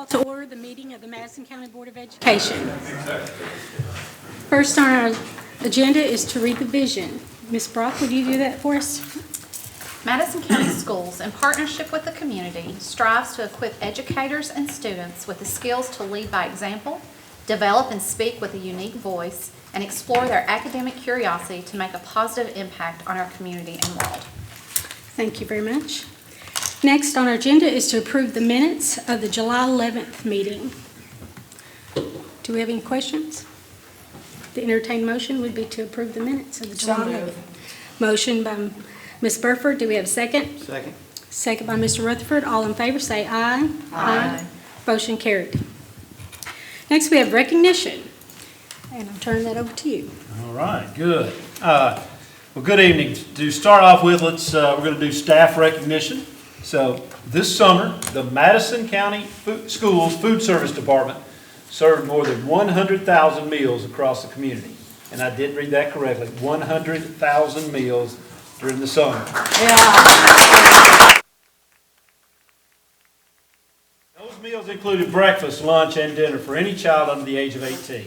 Call to order the meeting of the Madison County Board of Education. First on our agenda is to read the vision. Ms. Brock, would you do that for us? Madison County Schools, in partnership with the community, strives to equip educators and students with the skills to lead by example, develop and speak with a unique voice, and explore their academic curiosity to make a positive impact on our community and world. Thank you very much. Next on our agenda is to approve the minutes of the July 11th meeting. Do we have any questions? The entertained motion would be to approve the minutes of the July 11th. Motion by Ms. Burford. Do we have a second? Second. Second by Mr. Rutherford. All in favor say aye. Aye. Motion carried. Next we have recognition. And I'll turn that over to you. All right, good. Well, good evening. To start off with, we're going to do staff recognition. So this summer, the Madison County Schools Food Service Department served more than 100,000 meals across the community. And I did read that correctly, 100,000 meals during the summer. Yeah. Those meals included breakfast, lunch, and dinner for any child under the age of 18.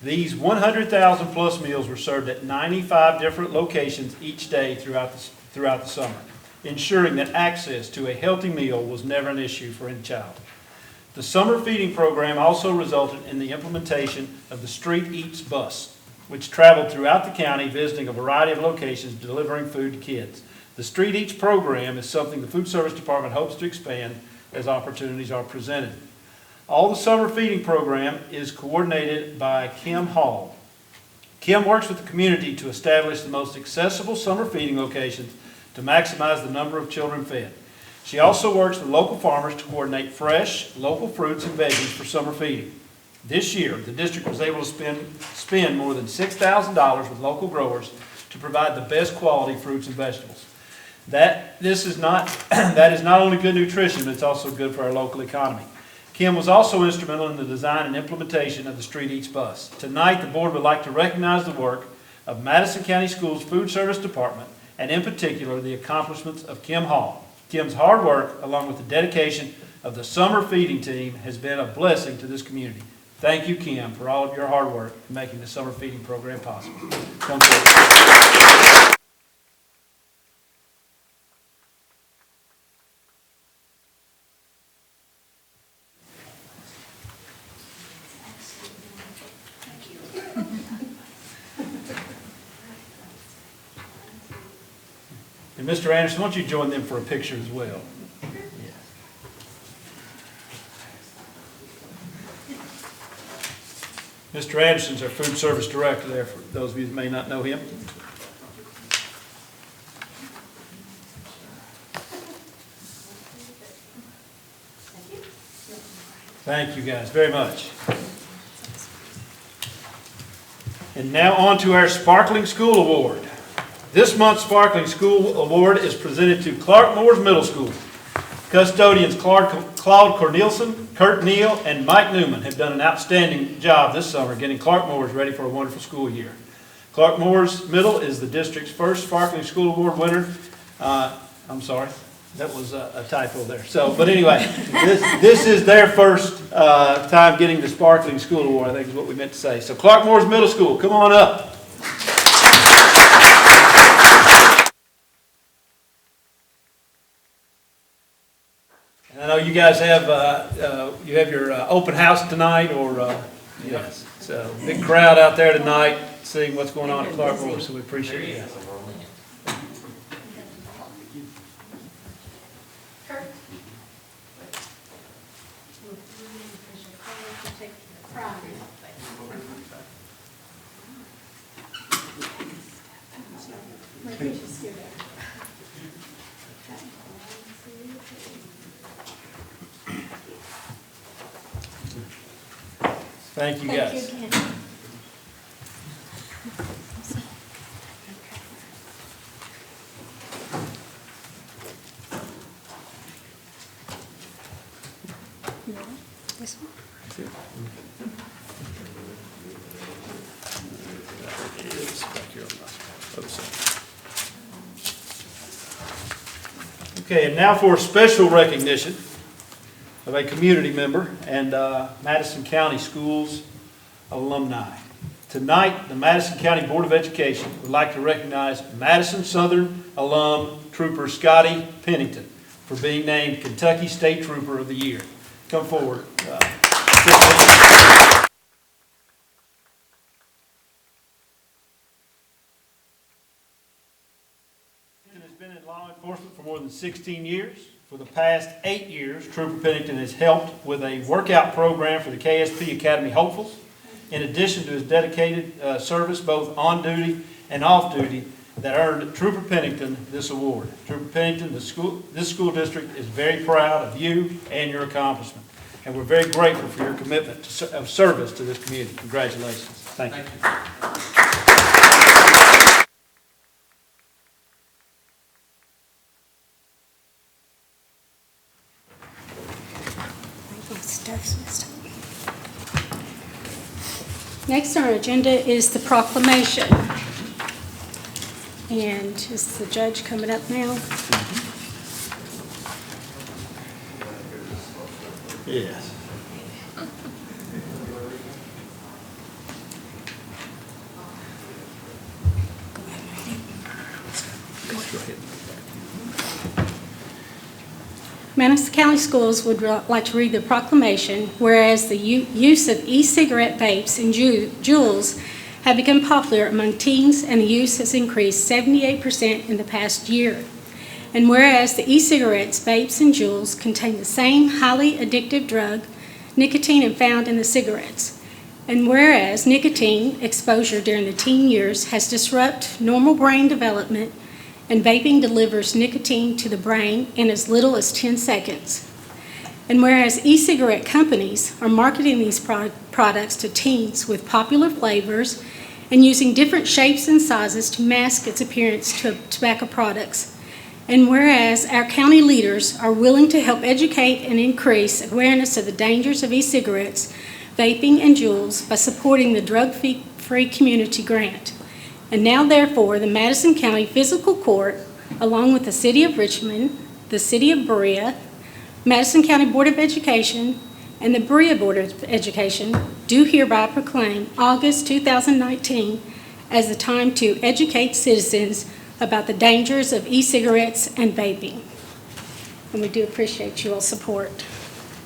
These 100,000 plus meals were served at 95 different locations each day throughout the summer, ensuring that access to a healthy meal was never an issue for any child. The summer feeding program also resulted in the implementation of the Street Eats bus, which traveled throughout the county visiting a variety of locations delivering food to kids. The Street Eats program is something the Food Service Department hopes to expand as opportunities are presented. All the summer feeding program is coordinated by Kim Hall. Kim works with the community to establish the most accessible summer feeding locations to maximize the number of children fed. She also works with local farmers to coordinate fresh, local fruits and veggies for summer feeding. This year, the district was able to spend more than $6,000 with local growers to provide the best quality fruits and vegetables. That is not only good nutrition, but it's also good for our local economy. Kim was also instrumental in the design and implementation of the Street Eats bus. Tonight, the board would like to recognize the work of Madison County Schools Food Service Department, and in particular, the accomplishments of Kim Hall. Kim's hard work, along with the dedication of the summer feeding team, has been a blessing to this community. Thank you, Kim, for all of your hard work in making the summer feeding program possible. Come forward. And Mr. Anderson, why don't you join them for a picture as well? Mr. Anderson's our food service director there, for those of you that may not know him. Thank you guys very much. And now on to our Sparkling School Award. This month's Sparkling School Award is presented to Clark Moore's Middle School. Custodians Claude Cornelison, Kurt Neal, and Mike Newman have done an outstanding job this summer getting Clark Moore's ready for a wonderful school year. Clark Moore's Middle is the district's first Sparkling School Award winner. I'm sorry, that was a typo there. But anyway, this is their first time getting the Sparkling School Award, I think is what we meant to say. So Clark Moore's Middle School, come on up. And I know you guys have your open house tonight, or yes, so big crowd out there tonight seeing what's going on at Clark Moore. So we appreciate it. Thank you, guys. Thank you again. This one? Okay, and now for special recognition. of a community member and Madison County Schools alumni. Tonight, the Madison County Board of Education would like to recognize Madison Southern alum Trooper Scotty Pennington for being named Kentucky State Trooper of the Year. Come forward. Has been in law enforcement for more than 16 years. For the past 8 years, Trooper Pennington has helped with a workout program for the KSP Academy hopefuls. In addition to his dedicated service both on duty and off duty, that earned Trooper Pennington this award. Trooper Pennington, this school district is very proud of you and your accomplishment, and we're very grateful for your commitment of service to this community. Congratulations. Thank you. Next on our agenda is the proclamation. And is the judge coming up now? Yes. Go ahead. Madison County Schools would like to read the proclamation, whereas the use of e-cigarette vapes and Juuls have become popular among teens and the use has increased 78% in the past year. And whereas the e-cigarettes, vapes, and Juuls contain the same highly addictive drug, nicotine, found in the cigarettes. And whereas nicotine exposure during the teen years has disrupted normal brain development, and vaping delivers nicotine to the brain in as little as 10 seconds. And whereas e-cigarette companies are marketing these products to teens with popular flavors and using different shapes and sizes to mask its appearance to tobacco products. And whereas our county leaders are willing to help educate and increase awareness of the dangers of e-cigarettes, vaping, and Juuls by supporting the Drug-Free Community Grant. And now, therefore, the Madison County Physical Court, along with the City of Richmond, the City of Berea, Madison County Board of Education, and the Berea Board of Education do hereby proclaim August 2019 as the time to educate citizens about the dangers of e-cigarettes and vaping. And we do appreciate your support.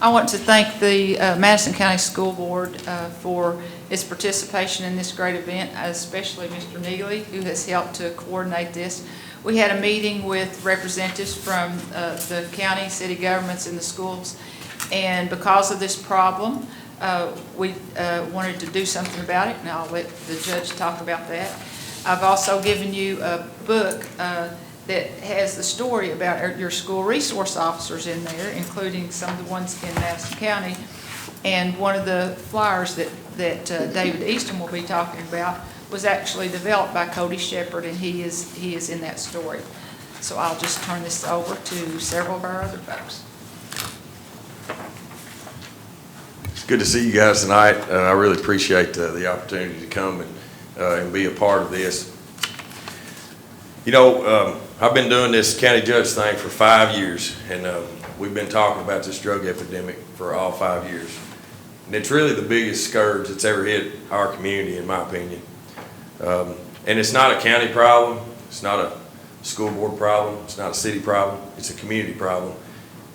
I want to thank the Madison County School Board for its participation in this great event, especially Mr. Neely, who has helped to coordinate this. We had a meeting with representatives from the county, city governments, and the schools, and because of this problem, we wanted to do something about it, and I'll let the judge talk about that. I've also given you a book that has the story about your school resource officers in there, including some of the ones in Madison County. And one of the flyers that David Easton will be talking about was actually developed by Cody Shepard, and he is in that story. So I'll just turn this over to several of our other folks. It's good to see you guys tonight. I really appreciate the opportunity to come and be a part of this. You know, I've been doing this county judge thing for 5 years, and we've been talking about this drug epidemic for all 5 years. And it's really the biggest scourge that's ever hit our community, in my opinion. And it's not a county problem, it's not a school board problem, it's not a city problem, it's a community problem.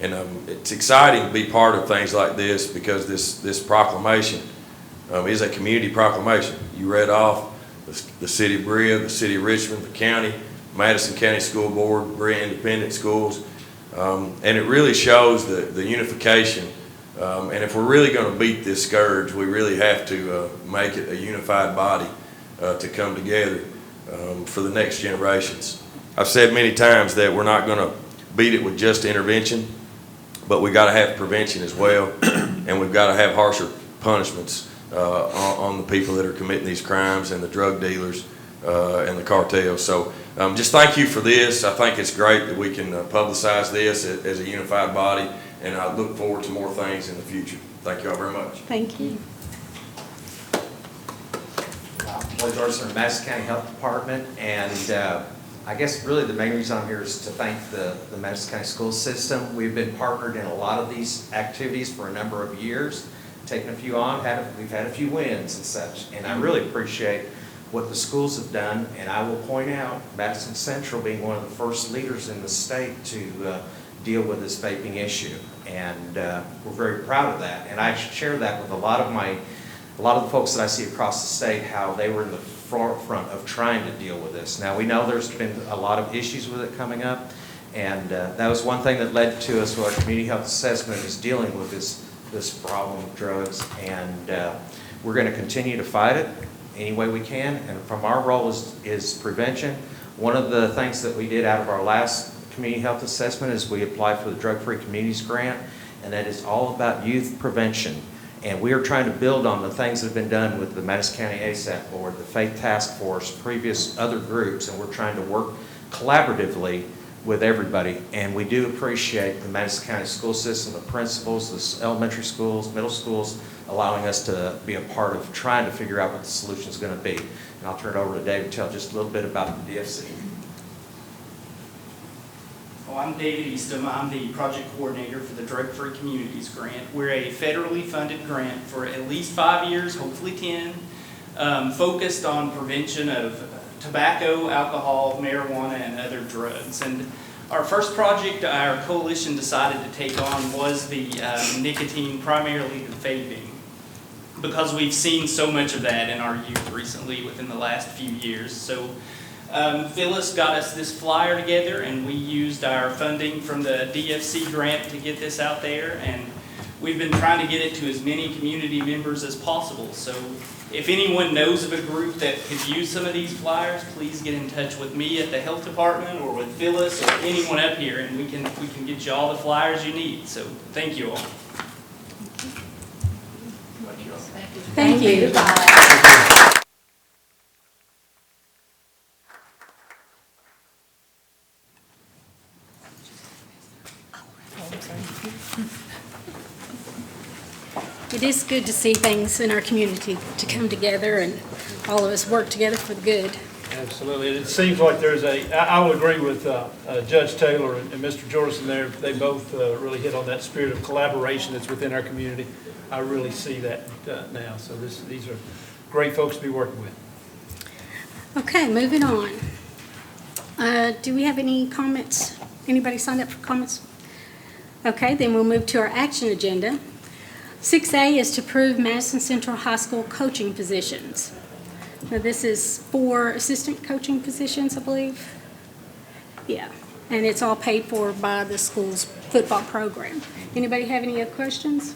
And it's exciting to be part of things like this because this proclamation is a community proclamation. You read off the city of Berea, the city of Richmond, the county, Madison County School Board, Berea Independent Schools, and it really shows the unification. And if we're really going to beat this scourge, we really have to make it a unified body to come together for the next generations. I've said many times that we're not going to beat it with just intervention, but we got to have prevention as well, and we've got to have harsher punishments on the people that are committing these crimes and the drug dealers and the cartels. So just thank you for this. I think it's great that we can publicize this as a unified body, and I look forward to more things in the future. Thank you all very much. Thank you. Lloyd Larson from Madison County Health Department, and I guess really the main reason I'm here is to thank the Madison County School System. We've been partnered in a lot of these activities for a number of years, taken a few on, we've had a few wins and such, and I really appreciate what the schools have done, and I will point out Madison Central being one of the first leaders in the state to deal with this vaping issue, and we're very proud of that. And I share that with a lot of the folks that I see across the state, how they were in the forefront of trying to deal with this. Now, we know there's been a lot of issues with it coming up, and that was one thing that led to us with our community health assessment, is dealing with this problem of drugs, and we're going to continue to fight it any way we can, and from our role is prevention. One of the things that we did out of our last community health assessment is we applied for the Drug-Free Communities Grant, and that is all about youth prevention. And we are trying to build on the things that have been done with the Madison County ASAP Board, the Faith Task Force, previous other groups, and we're trying to work collaboratively with everybody. And we do appreciate the Madison County school system, the principals, the elementary schools, middle schools, allowing us to be a part of trying to figure out what the solution is going to be. And I'll turn it over to David to tell just a little bit about the DFC. Well, I'm David Eastham. I'm the project coordinator for the Drug-Free Communities Grant. We're a federally funded grant for at least 5 years, hopefully 10, focused on prevention of tobacco, alcohol, marijuana, and other drugs. And our first project our coalition decided to take on was the nicotine, primarily the vaping, because we've seen so much of that in our youth recently within the last few years. So Phyllis got us this flyer together, and we used our funding from the DFC grant to get this out there, and we've been trying to get it to as many community members as possible. So if anyone knows of a group that could use some of these flyers, please get in touch with me at the health department or with Phyllis or anyone up here, and we can get you all the flyers you need. So thank you all. Thank you. It is good to see things in our community to come together and all of us work together for the good. Absolutely. It seems like I will agree with Judge Taylor and Mr. Jordan there. They both really hit on that spirit of collaboration that's within our community. I really see that now. So these are great folks to be working with. Okay, moving on. Do we have any comments? Anybody signed up for comments? Okay, then we'll move to our action agenda. 6A is to approve Madison Central High School coaching positions. Now, this is 4 assistant coaching positions, I believe. Yeah, and it's all paid for by the school's football program. Anybody have any other questions?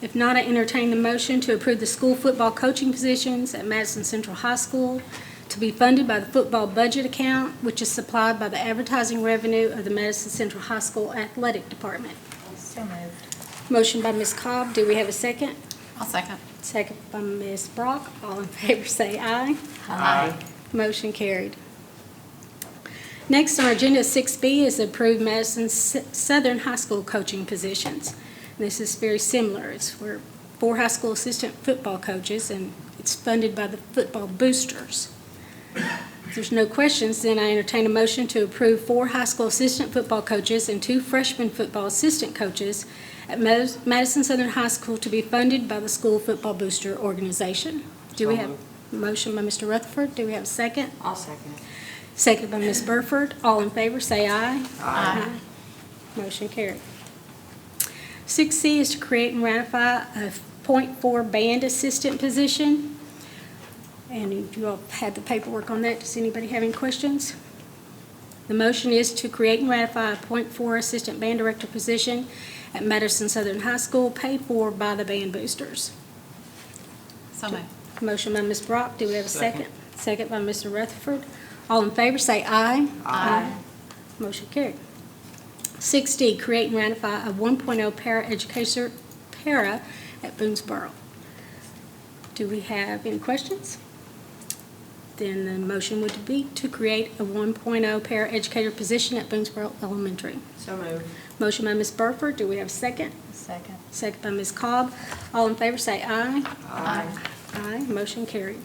If not, I entertain the motion to approve the school football coaching positions at Madison Central High School to be funded by the football budget account, which is supplied by the advertising revenue of the Madison Central High School Athletic Department. So moved. Motion by Ms. Cobb. Do we have a second? I'll second. Second by Ms. Brock. All in favor say aye. Aye. Motion carried. Next on our agenda, 6B, is to approve Madison Southern High School coaching positions. This is very similar. We're 4 high school assistant football coaches, and it's funded by the football boosters. If there's no questions, then I entertain a motion to approve 4 high school assistant football coaches and 2 freshman football assistant coaches at Madison Southern High School to be funded by the school football booster organization. Do we have a motion by Mr. Rutherford? Do we have a second? I'll second. Second by Ms. Burford. All in favor, say aye. Aye. Motion carried. 6C is to create and ratify a .4 band assistant position. And if you all had the paperwork on that, does anybody have any questions? The motion is to create and ratify a .4 assistant band director position at Madison Southern High School, paid for by the band boosters. So moved. Motion by Ms. Brock. Do we have a second? Second by Mr. Rutherford. All in favor, say aye. Aye. Motion carried. 6D, create and ratify a 1.0 paraeducator para at Boonesboro. Do we have any questions? Then the motion would be to create a 1.0 paraeducator position at Boonesboro Elementary. So moved. Motion by Ms. Burford. Do we have a second? Second. Second by Ms. Cobb. All in favor say aye. Aye. Aye. Motion carried.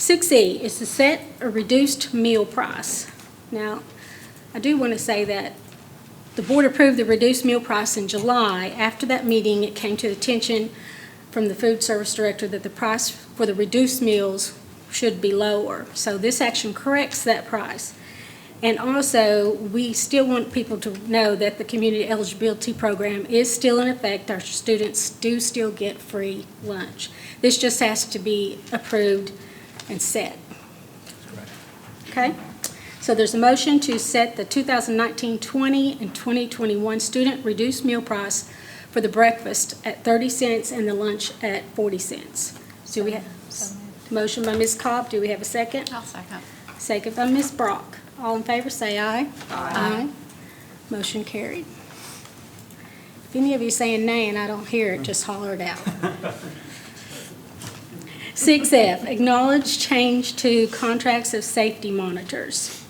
6E is to set a reduced meal price. Now, I do want to say that the board approved the reduced meal price in July. After that meeting, it came to the attention from the food service director that the price for the reduced meals should be lower. So this action corrects that price. And also, we still want people to know that the community eligibility program is still in effect. Our students do still get free lunch. This just has to be approved and set. Okay? So there's a motion to set the 2019-20 and 2021 student reduced meal price for the breakfast at 30 cents and the lunch at 40 cents. Do we have, motion by Ms. Cobb, do we have a second? I'll second. Second by Ms. Brock. All in favor, say aye. Aye. Motion carried. If any of you saying nay and I don't hear it, just holler it out. 6F, acknowledge change to contracts of safety monitors.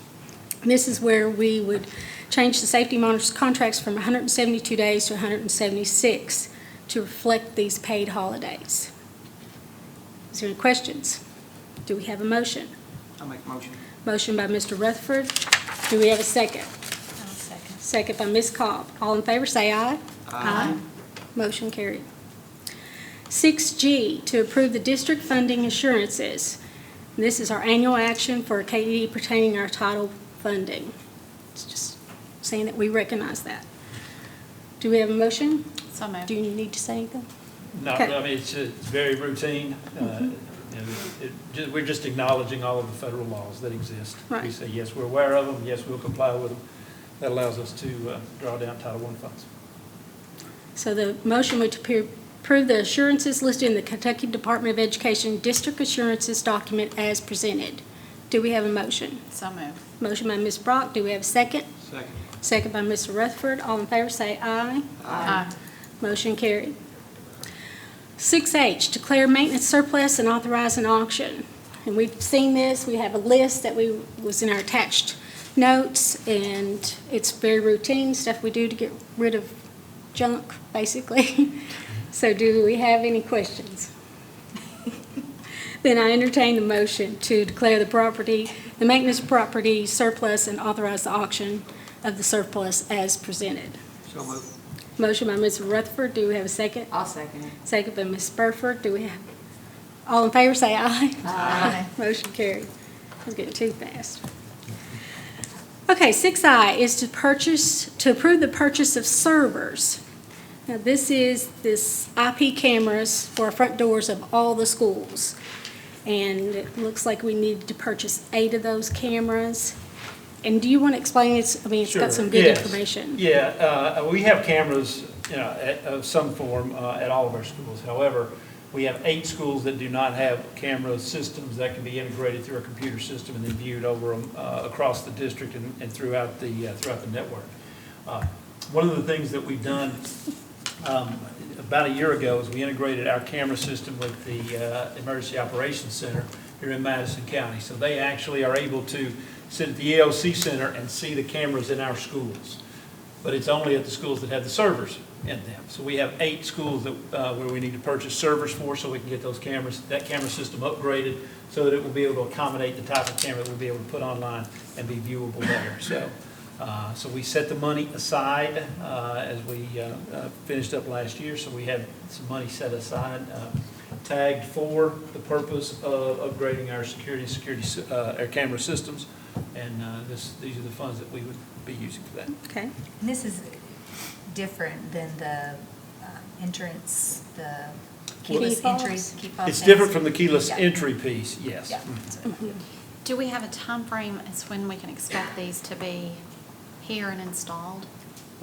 This is where we would change the safety monitors contracts from 172 days to 176 to reflect these paid holidays. Is there any questions? Do we have a motion? I'll make a motion. Motion by Mr. Rutherford. Do we have a second? I'll second. Second by Ms. Cobb. All in favor, say aye. Aye. Motion carried. 6G, to approve the district funding assurances. This is our annual action for KDE pertaining our title funding. It's just saying that we recognize that. Do we have a motion? So moved. Do you need to say anything? No, Okay. I mean, it's very routine. We're just acknowledging all of the federal laws that exist. Right. We say, yes, we're aware of them, yes, we'll comply with them. That allows us to draw down Title I funds. So the motion would approve the assurances listed in the Kentucky Department of Education District Assurances document as presented. Do we have a motion? So moved. Motion by Ms. Brock. Do we have a second? Second. Second by Mr. Rutherford. All in favor say aye. Aye. Motion carried. 6H, declare maintenance surplus and authorize an auction. And we've seen this. We have a list that was in our attached notes, and it's very routine stuff we do to get rid of junk, basically. So do we have any questions? Then I entertain the motion to declare the maintenance property surplus and authorize the auction of the surplus as presented. So moved. Motion by Mr. Rutherford. Do we have a second? I'll second it. Second by Ms. Burford. Do we have, all in favor say aye. Aye. Motion carried. I was getting too fast. Okay, 6I is to approve the purchase of servers. Now, this is IP cameras for front doors of all the schools. And it looks like we need to purchase 8 of those cameras. And do you want to explain it? I mean, it's got some good Yes. information. Yeah, we have cameras, of some form at all of our schools. However, we have 8 schools that do not have camera systems that can be integrated through a computer system and then viewed over across the district and throughout the network. One of the things that we've done about a year ago is we integrated our camera system with the Emergency Operations Center here in Madison County. So they actually are able to sit at the EOC Center and see the cameras in our schools. But it's only at the schools that have the servers in them. So we have 8 schools that, where we need to purchase servers for so we can get those cameras, that camera system upgraded so that it will be able to accommodate the type of camera that we'll be able to put online and be viewable there. So we set the money aside as we finished up last year. So we had some money set aside, tagged for the purpose of upgrading our our camera systems. And these are the funds that we would be using for that. Okay. And this is different than the entrance, the keyless Key fobs? entries, key fobs. It's different from the keyless Yeah. entry piece, yes. Yeah. Do we have a time frame as when we can expect these to be here and installed?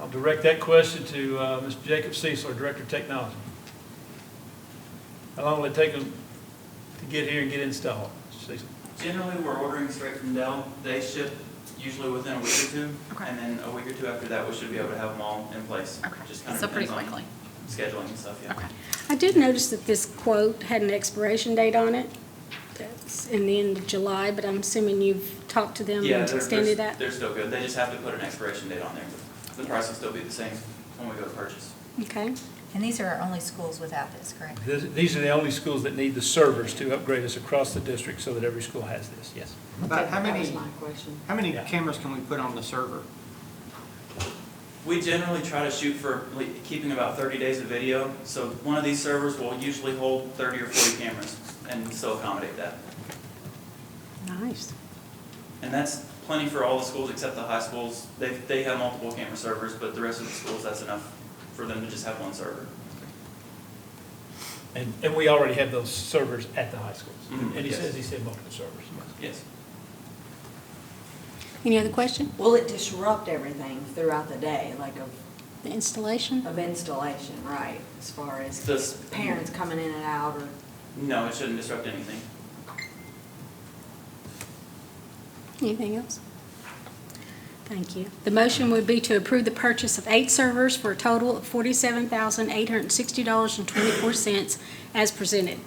I'll direct that question to Mr. Jacob Cecil, Director of Technology. How long will it take them to get here and get installed, Mr. Cecil? Generally, we're ordering straight from Dell. They ship usually within a week or two. Okay. And then a week or two after that, we should be able to have them all in place. Okay, Just kind of so pretty depends on quickly. scheduling and stuff, yeah. Okay. I did notice that this quote had an expiration date on it. That's in the end of July, but I'm assuming you've talked to them Yeah, and extended that? they're still good. They just have to put an expiration date on there. The price will still be the same when we go to purchase. Okay. And these are our only schools without this, correct? These are the only schools that need the servers to upgrade us across the district so that every school has this, yes. But how That was many, my question. how many Yeah. cameras can we put on the server? We generally try to shoot for keeping about 30 days of video. So one of these servers will usually hold 30 or 40 cameras and still accommodate that. Nice. And that's plenty for all the schools except the high schools. They have multiple camera servers, but the rest of the schools, that's enough for them to just have one server. And we already have those servers at the high schools. Mhm, And he yes. said multiple servers, yes. Yes. Any other question? Will it disrupt everything throughout the day, like The installation? of installation, right? As far as This- parents coming in and out or? No, it shouldn't disrupt anything. Anything else? Thank you. The motion would be to approve the purchase of 8 servers for a total of $47,860.24 as presented.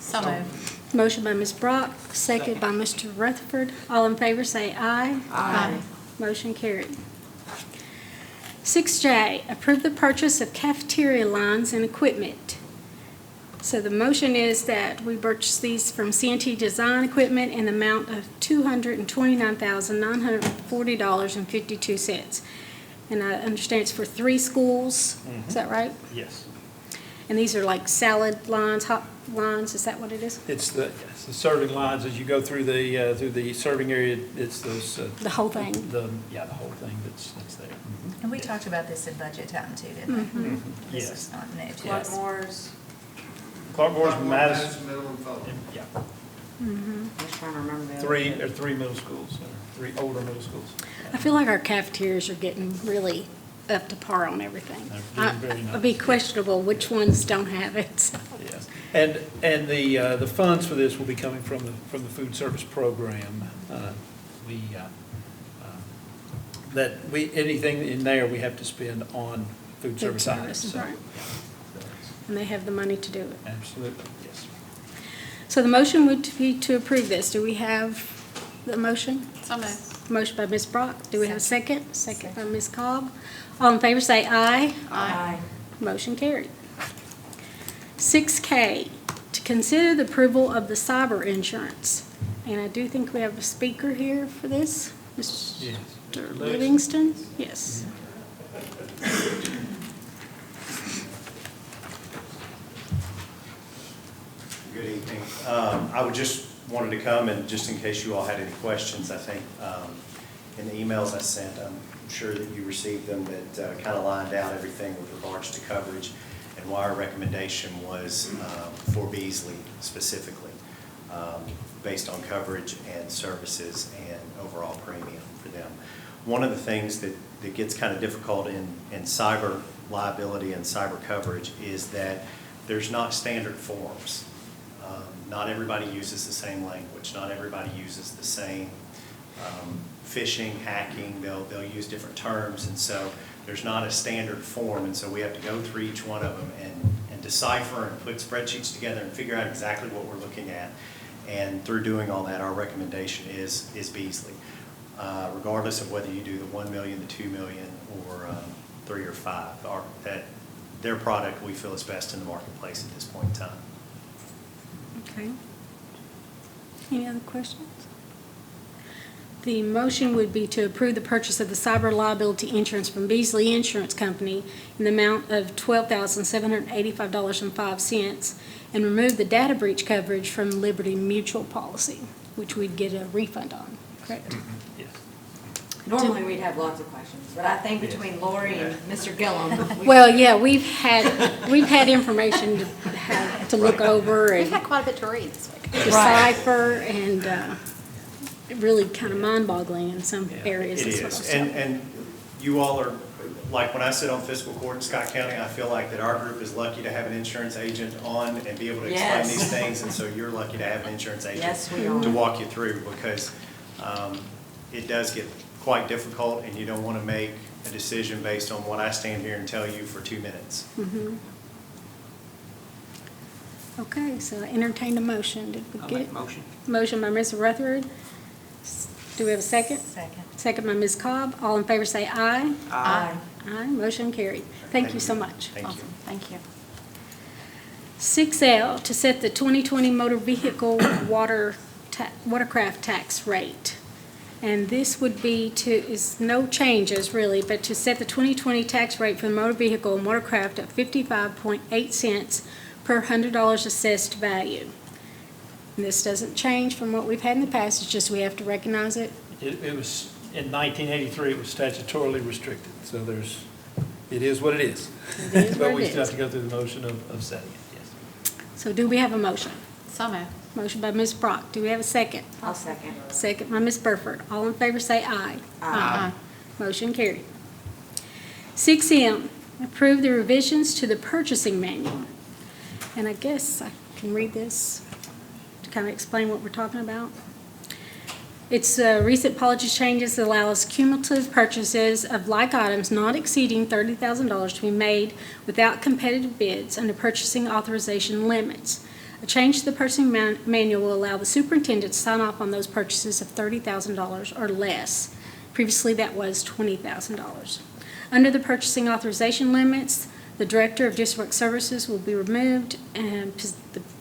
So moved. Motion by Ms. Brock, second by Mr. Rutherford. All in favor say aye. Aye. Motion carried. 6J, approve the purchase of cafeteria lines and equipment. So the motion is that we purchase these from C&T Design Equipment in the amount of $229,940.52. And I understand it's for 3 schools, is that right? Yes. And these are like salad lines, hot lines, is that what it is? It's the serving lines, as you go through the serving area, it's those. The whole thing? The whole thing that's there. And we talked about this in budget time too, didn't we? This Yes. is not new to Yes. us. Moore's, Clark Moore's, Madison, Middle and Fulton. yeah, I was trying to remember the other. three middle schools, 3 older middle schools. I feel like our cafeterias are getting really up to par on everything. They're getting very It'd be nice. questionable which ones don't have it, so. Yes, and the funds for this will be coming from the food service program. Anything in there, we have to spend on food service items. So, right. And they have the money to do it. absolutely, yes. So the motion would be to approve this. Do we have the motion? So moved. Motion by Ms. Brock. Do we have a second? Second by Ms. Cobb. All in favor say aye. Aye. Motion carried. 6K, to consider the approval of the cyber insurance. And I do think we have a speaker here for this. Yes. Mr. Livingston? Yes. Good evening. I would just wanted to come and just in case you all had any questions, I think in the emails I sent, I'm sure that you received them that kind of lined out everything with regards to coverage and why our recommendation was for Beasley specifically, based on coverage and services and overall premium for them. One of the things that gets kind of difficult in cyber liability and cyber coverage is that there's not standard forms. Not everybody uses the same language. Not everybody uses the same phishing, hacking. They'll use different terms, and so there's not a standard form, and so we have to go through each one of them and decipher and put spreadsheets together and figure out exactly what we're looking at. And through doing all that, our recommendation is Beasley, regardless of whether you do the 1 million, the 2 million, or 3 or 5. Their product we feel is best in the marketplace at this point in time. Okay. Any other questions? The motion would be to approve the purchase of the cyber liability insurance from Beasley Insurance Company in the amount of $12,785.05 and remove the data breach coverage from Liberty Mutual policy, which we'd get a refund on, correct? Yes. Normally, we'd have lots of questions, but I think between Lori and Mr. Gillum. Well, yeah, we've had information to look over We've and had quite a bit to read this week. decipher, and really kind of mind-boggling in some areas It as well. is, so. and you all are, like when I sit on fiscal court in Scott County, I feel like that our group is lucky to have an insurance agent on and be able to explain Yes. these things, and so you're lucky to have an insurance agent. Yes, we are. To walk you through, because it does get quite difficult, and you don't want to make a decision based on what I stand here and tell you for 2 minutes. Mhm. Okay, so I entertained a motion. Did we I'll get make it? a motion. Motion by Mr. Rutherford. Do we have a second? Second. Second by Ms. Cobb. All in favor say aye. Aye. Aye, motion carried. Thank you so much. Thank you. Awesome, thank you. 6L, to set the 2020 motor vehicle watercraft tax rate. And this would be is no changes really, but to set the 2020 tax rate for the motor vehicle and watercraft at 55.8 cents per $100 assessed value. And this doesn't change from what we've had in the past, it's just we have to recognize it. It was, in 1983, it was statutorily restricted, so it is what it is. It is what But it we still is. have to go through the motion of setting it, yes. So do we have a motion? So moved. Motion by Ms. Brock. Do we have a second? I'll second. Second by Ms. Burford. All in favor say aye. Aye. Motion carried. 6M, approve the revisions to the purchasing manual. And I guess I can read this to kind of explain what we're talking about. It's recent policy changes that allow us cumulative purchases of like items not exceeding $30,000 to be made without competitive bids under purchasing authorization limits. A change to the purchasing manual will allow the superintendent to sign off on those purchases of $30,000 or less. Previously, that was $20,000. Under the purchasing authorization limits, the Director of District Services will be removed and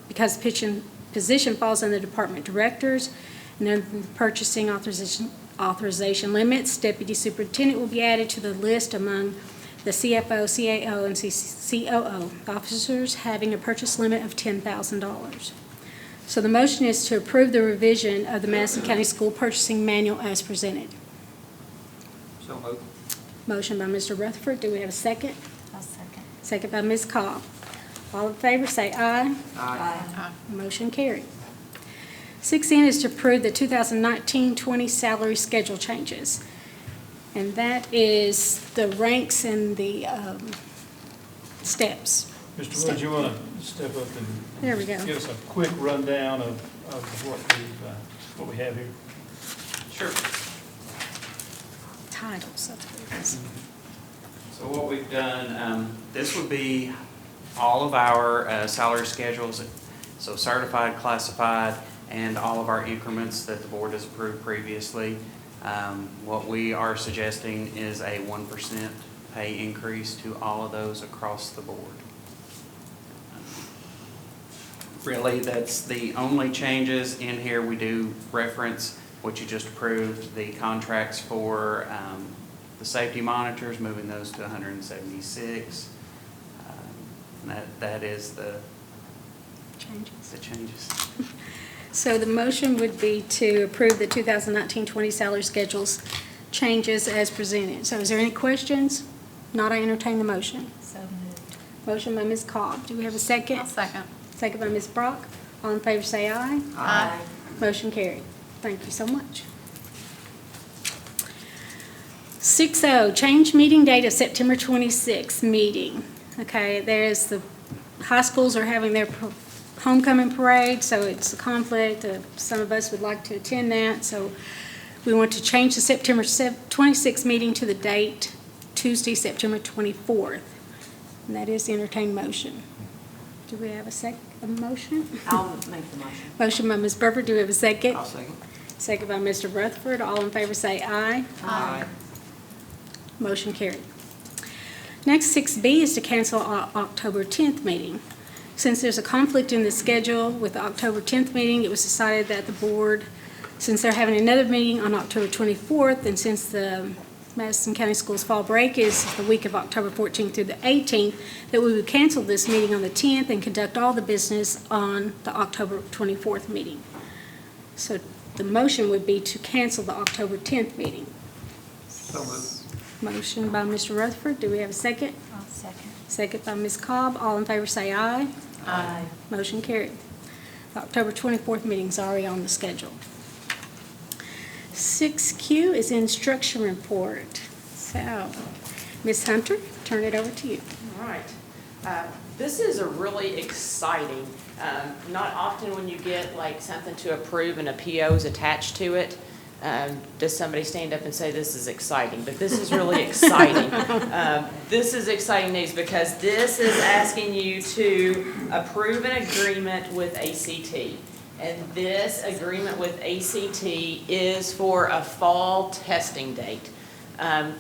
because the position falls under Department Directors. And then the purchasing authorization limits, Deputy Superintendent will be added to the list among the CFO, CAO, and COO officers having a purchase limit of $10,000. So the motion is to approve the revision of the Madison County School Purchasing Manual as presented. So moved. Motion by Mr. Rutherford. Do we have a second? I'll second. Second by Ms. Cobb. All in favor say aye. Aye. Motion carried. 6N is to approve the 2019-20 salary schedule changes. And that is the ranks and the steps. Mr. Woods, you want to step up and There we go. give us a quick rundown of what we have here? Sure. Titles, that's what it is. So what we've done, this would be all of our salary schedules, so certified, classified, and all of our increments that the board has approved previously. What we are suggesting is a 1% pay increase to all of those across the board. Really, that's the only changes in here. We do reference what you just approved, the contracts for the safety monitors, moving those to 176. And that is the changes. So the motion would be to approve the 2019-20 salary schedules changes as presented. So is there any questions? Not, I entertain the motion. So moved. Motion by Ms. Cobb. Do we have a second? I'll second. Second by Ms. Brock. All in favor say aye. Aye. Motion carried. Thank you so much. 6O, change meeting date of September 26th meeting. Okay, there's the high schools are having their homecoming parade, so it's a conflict. Some of us would like to attend that, so we want to change the September 26th meeting to the date Tuesday, September 24th. And that is the entertained motion. Do we have a motion? I'll make the motion. Motion by Ms. Burford. Do we have a second? I'll second. Second by Mr. Rutherford. All in favor say aye. Aye. Motion carried. Next, 6B is to cancel our October 10th meeting. Since there's a conflict in the schedule with the October 10th meeting, it was decided that the board, since they're having another meeting on October 24th, and since the Madison County Schools fall break is the week of October 14th through the 18th, that we would cancel this meeting on the 10th and conduct all the business on the October 24th meeting. So the motion would be to cancel the October 10th meeting. So moved. Motion by Mr. Rutherford. Do we have a second? I'll second. Second by Ms. Cobb. All in favor say aye. Aye. Motion carried. The October 24th meeting is already on the schedule. 6Q is instruction report. So, Ms. Hunter, turn it over to you. All right. This is a really exciting, not often when you get like something to approve and a PO is attached to it, does somebody stand up and say this is exciting, but this is really exciting. This is exciting news because this is asking you to approve an agreement with ACT. And this agreement with ACT is for a fall testing date.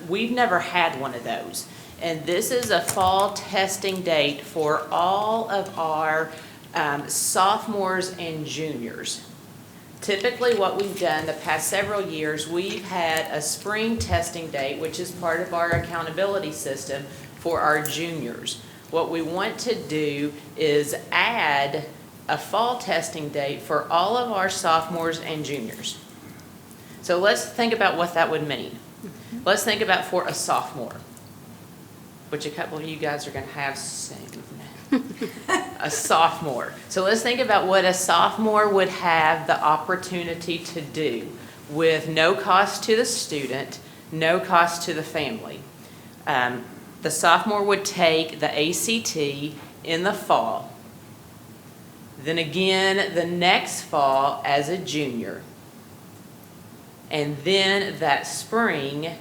We've never had one of those. And this is a fall testing date for all of our sophomores and juniors. Typically, what we've done the past several years, we've had a spring testing date, which is part of our accountability system for our juniors. What we want to do is add a fall testing date for all of our sophomores and juniors. So let's think about what that would mean. Let's think about for a sophomore, which a couple of you guys are going to have soon. A sophomore. So let's think about what a sophomore would have the opportunity to do with no cost to the student, no cost to the family. The sophomore would take the ACT in the fall, then again the next fall as a junior, and then that spring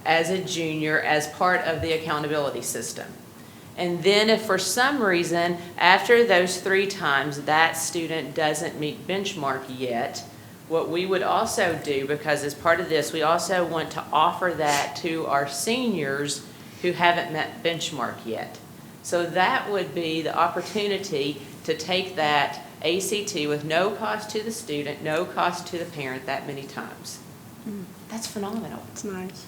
as a junior as part of the accountability system. And then if for some reason, after those 3 times, that student doesn't meet benchmark yet, what we would also do, because as part of this, we also want to offer that to our seniors who haven't met benchmark yet. So that would be the opportunity to take that ACT with no cost to the student, no cost to the parent that many times. That's phenomenal. It's nice.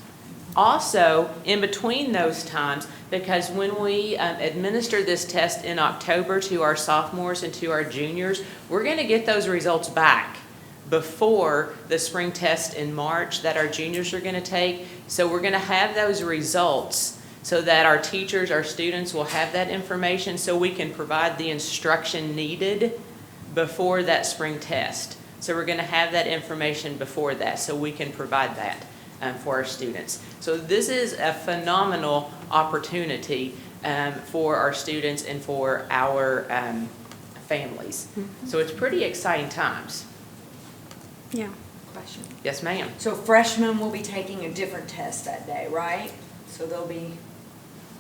Also, in between those times, because when we administer this test in October to our sophomores and to our juniors, we're going to get those results back before the spring test in March that our juniors are going to take. So we're going to have those results so that our teachers, our students will have that information so we can provide the instruction needed before that spring test. So we're going to have that information before that so we can provide that for our students. So this is a phenomenal opportunity for our students and for our families. So it's pretty exciting times. Yeah. Question. Yes, ma'am. So freshmen will be taking a different test that day, right? So they'll be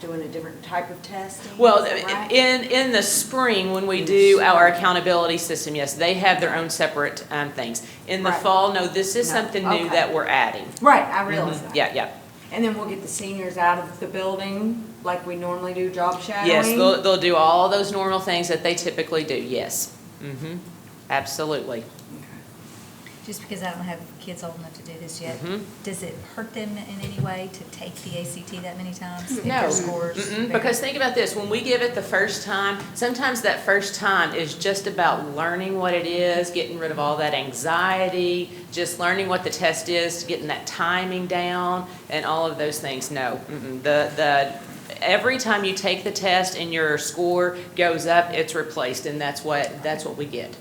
doing a different type of testing? Well, is that right? in the spring, when we do our accountability system, yes, they have their own separate things. In the Right. fall, no, this is No, something new okay. that we're adding. Right, I realize that. Yeah, yeah. And then we'll get the seniors out of the building like we normally do job shadowing? Yes, they'll do all those normal things that they typically do, yes. Absolutely. Just because I don't have kids old enough to do this yet, Mhm. does it hurt them in any way to take the ACT that many times? If No. their scores Because think about this, when we give it the first time, sometimes that first time is just about learning what it is, getting rid of all that anxiety, just learning what the test is, getting that timing down, and all of those things. No, every time you take the test and your score goes up, it's replaced, and that's what we get.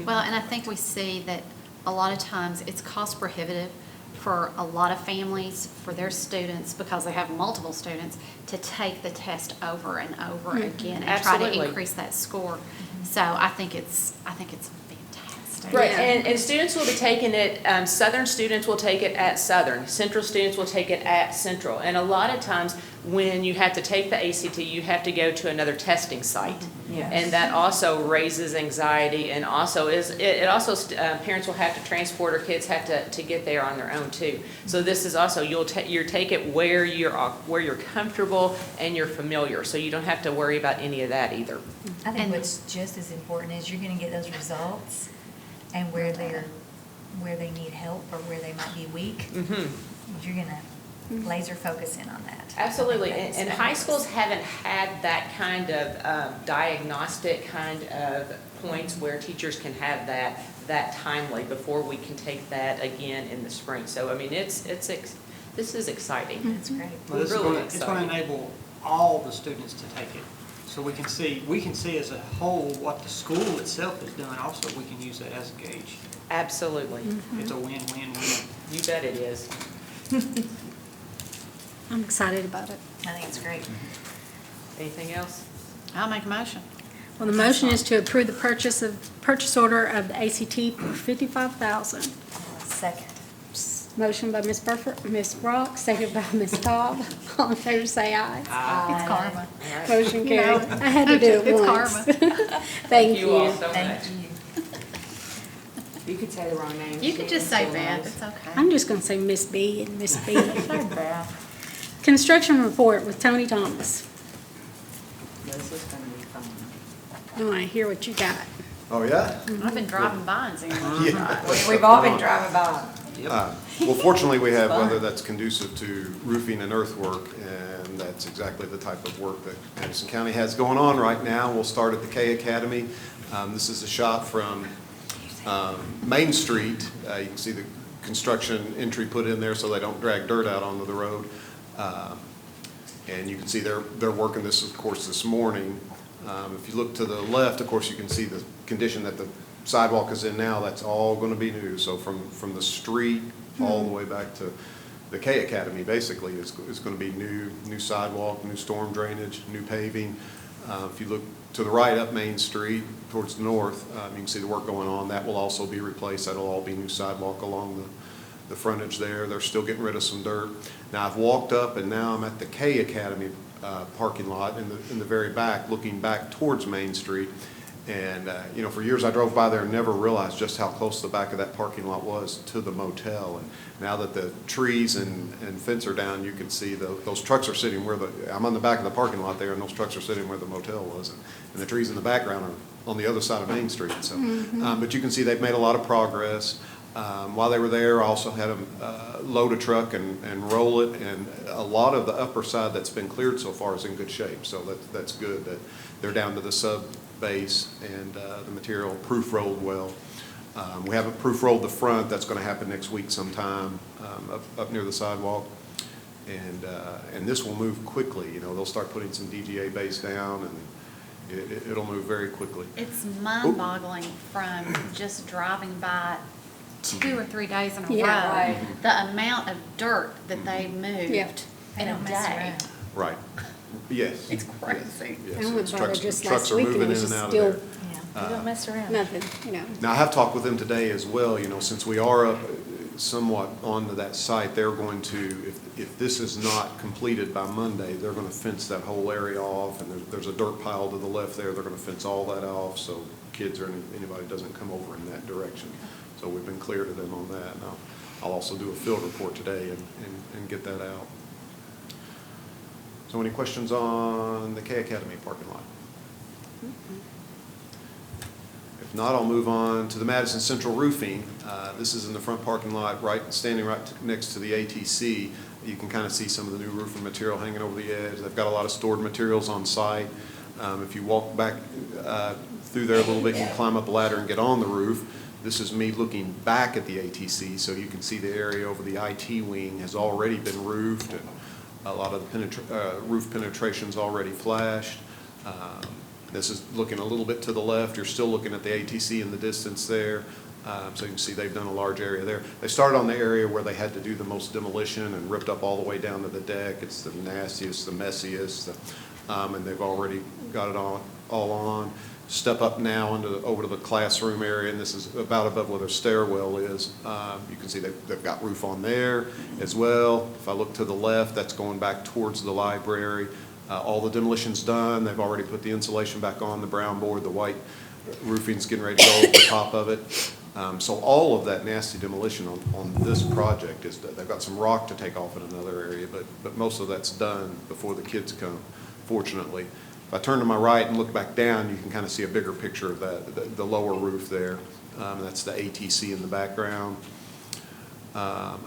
Well, and I think we see that a lot of times it's cost prohibitive for a lot of families, for their students, because they have multiple students, to take the test over and over again and try to Absolutely. increase that score. So I think it's fantastic. Right, and students will be taking it, Southern students will take it at Southern, Central students will take it at Central. And a lot of times, when you have to take the ACT, you have to go to another testing site. Yes. And that also raises anxiety, and also parents will have to transport, or kids have to get there on their own too. So this is also, you take it where you're comfortable and you're familiar, so you don't have to worry about any of that either. I think what's just as important is you're gonna get those results and where they need help or where they might be weak. You're gonna laser focus in on that. Absolutely, I think and that's high schools haven't had that kind of diagnostic kind of points where teachers can have that timely before we can take that again in the spring. So, I mean, this is exciting. That's great. Well, this is Really gonna- it's going to exciting. enable all the students to take it. So we can see as a whole what the school itself is doing. Also, we can use that as a gauge. Absolutely. It's a win-win-win. You bet it is. I'm excited about it. I think it's great. Anything else? I'll make a motion. Well, the motion is to approve the purchase order of the ACT for $55,000. Second. Motion by Ms. Burford, Ms. Brock, seconded by Ms. Cobb. All in favor, say aye. It's karma. Motion You know, carried. I had to do it it's once. karma. Thank you all you. so much. Thank you. You could say the wrong name. You could just say Beth, it's okay. I'm just gonna say Miss B and Miss B. Construction report with Tony Thomas. This is gonna be fun. I want to hear what you got. Oh, yeah? I've been driving by and seeing what you got. We've all been driving by. Well, fortunately, we have Fun. weather that's conducive to roofing and earthwork, and that's exactly the type of work that Madison County has going on right now. We'll start at the K Academy. This is a shot from Main Street. You can see the construction entry put in there so they don't drag dirt out onto the road. And you can see they're working this, of course, this morning. If you look to the left, of course, you can see the condition that the sidewalk is in now. That's all going to be new. So from the street all the way back to the K Academy, basically, is going to be new sidewalk, new storm drainage, new paving. If you look to the right up Main Street towards the north, you can see the work going on. That will also be replaced. That'll all be new sidewalk along the frontage there. They're still getting rid of some dirt. Now I've walked up and now I'm at the K Academy parking lot in the very back, looking back towards Main Street. And, you know, for years I drove by there and never realized just how close the back of that parking lot was to the motel. And now that the trees and fence are down, you can see those trucks are sitting where I'm on the back of the parking lot there, and those trucks are sitting where the motel was. And the trees in the background are on the other side of Main Street. So, but you can see they've made a lot of progress. While they were there, I also had them load a truck and roll it, and a lot of the upper side that's been cleared so far is in good shape. So that's good that they're down to the sub base, and the material proof rolled well. We haven't proof rolled the front. That's going to happen next week sometime up near the sidewalk, and this will move quickly. You know, they'll start putting some DGA base down, and it'll move very quickly. It's mind-boggling from just driving by 2 or 3 days in a Yeah, row, right. the amount of dirt that they moved Yeah. They in a don't mess day. around. Right. Yes. It's crazy. Yes. I went by there Trucks just trucks last are week and moving it was in and just out of still there. Yeah, they don't mess around. nothing, you know. Now, I have talked with them today as well, you know, since we are up somewhat onto that site, they're going to, if this is not completed by Monday, they're going to fence that whole area off, and there's a dirt pile to the left there. They're going to fence all that off so kids or anybody doesn't come over in that direction. So we've been clear to them on that. Now, I'll also do a field report today and get that out. So any questions on the K Academy parking lot? If not, I'll move on to the Madison Central Roofing. This is in the front parking lot, standing right next to the ATC. You can kind of see some of the new roofing material hanging over the edge. They've got a lot of stored materials on site. If you walk back through there a little bit, you can climb up a ladder and get on the roof. This is me looking back at the ATC, so you can see the area over the IT wing has already been roofed, and a lot of the roof penetration's already flashed. This is looking a little bit to the left. You're still looking at the ATC in the distance there. So you can see they've done a large area there. They started on the area where they had to do the most demolition and ripped up all the way down to the deck. It's the nastiest, the messiest, and they've already got it all on. Step up now over to the classroom area, and this is about above where their stairwell is. You can see they've got roof on there as well. If I look to the left, that's going back towards the library. All the demolition's done. They've already put the insulation back on, the brown board, the white roofing's getting ready to go over the top of it. So all of that nasty demolition on this project is done. They've got some rock to take off in another area, but most of that's done before the kids come, fortunately. If I turn to my right and look back down, you can kind of see a bigger picture of that, the lower roof there. That's the ATC in the background.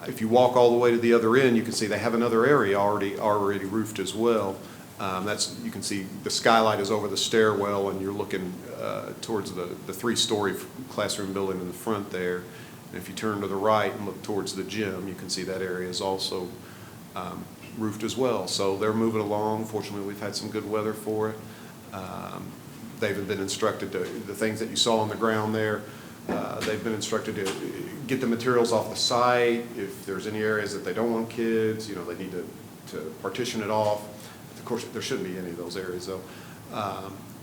If you walk all the way to the other end, you can see they have another area already roofed as well. You can see the skylight is over the stairwell, and you're looking towards the 3-story classroom building in the front there. And if you turn to the right and look towards the gym, you can see that area is also roofed as well. So they're moving along. Fortunately, we've had some good weather for it. They've been instructed to, the things that you saw on the ground there, they've been instructed to get the materials off the site. If there's any areas that they don't want kids, you know, they need to partition it off. Of course, there shouldn't be any of those areas though.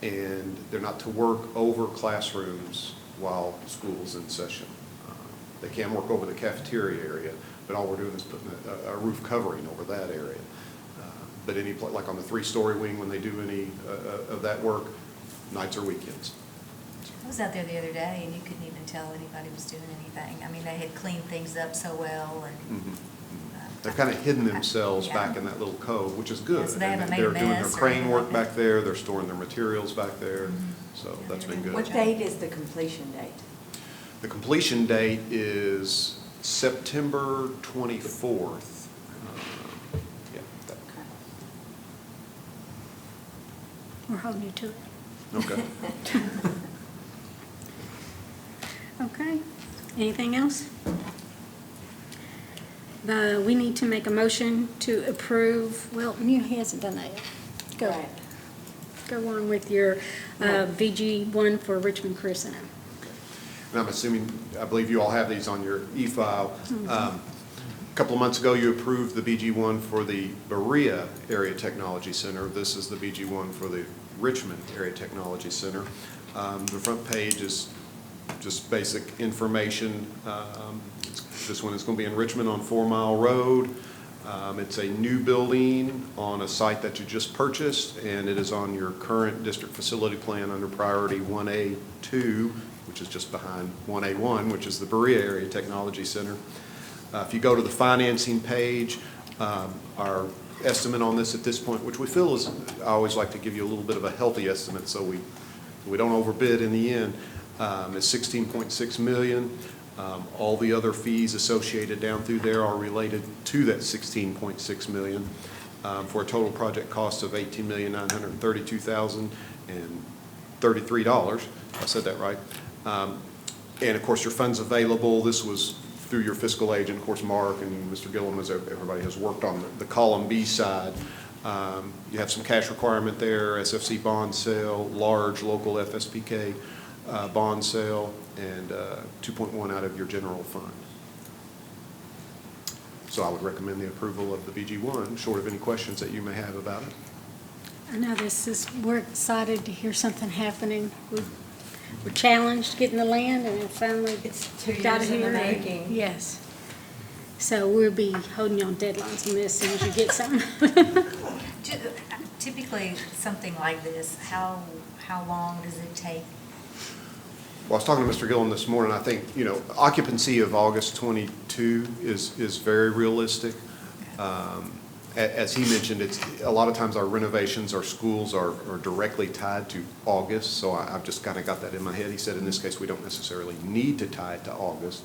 And they're not to work over classrooms while school's in session. They can work over the cafeteria area, but all we're doing is putting a roof covering over that area. But like on the 3-story wing, when they do any of that work, nights or weekends. I was out there the other day, and you couldn't even tell anybody was doing anything. I mean, they had cleaned things up so well, and They've kind of hidden themselves Yeah. back in that little cove, which is good. So they haven't And made a they're doing their mess or crane anything work like back that. there, they're storing their materials back there, so that's been good. What date is the completion date? The completion date is September 24th. Yeah, that- We're holding you to it. okay. Okay. Anything else? We need to make a motion to approve, well, he hasn't done that yet. Go. Right. Go on with your VG1 for Richmond Career Center. And I'm assuming, I believe you all have these on your e-file. A couple of months ago, you approved the BG1 for the Berea Area Technology Center. This is the BG1 for the Richmond Area Technology Center. The front page is just basic information. This one is going to be in Richmond on 4 Mile Road. It's a new building on a site that you just purchased, and it is on your current district facility plan under priority 1A2, which is just behind 1A1, which is the Berea Area Technology Center. If you go to the financing page, our estimate on this at this point, which we feel is, I always like to give you a little bit of a healthy estimate so we don't overbid in the end, is $16.6 million. All the other fees associated down through there are related to that $16.6 million, for a total project cost of $18,932,033. I said that right. And of course, your funds available, this was through your fiscal agent, of course, Mark and Mr. Gillum, as everybody has worked on the column B side. You have some cash requirement there, SFC bond sale, large local FSPK bond sale, and 2.1 out of your general fund. So I would recommend the approval of the BG1, short of any questions that you may have about it. I know we're excited to hear something happening. We're challenged getting the land, and it finally It's 2 got years in the here. making. Yes. So we'll be holding you on deadlines on this as soon as you get something. Typically, something like this, how long does it take? Well, I was talking to Mr. Gillum this morning. I think, occupancy of August 22 is very realistic. As he mentioned, a lot of times our renovations, our schools are directly tied to August, so I've just kind of got that in my head. He said in this case, we don't necessarily need to tie it to August,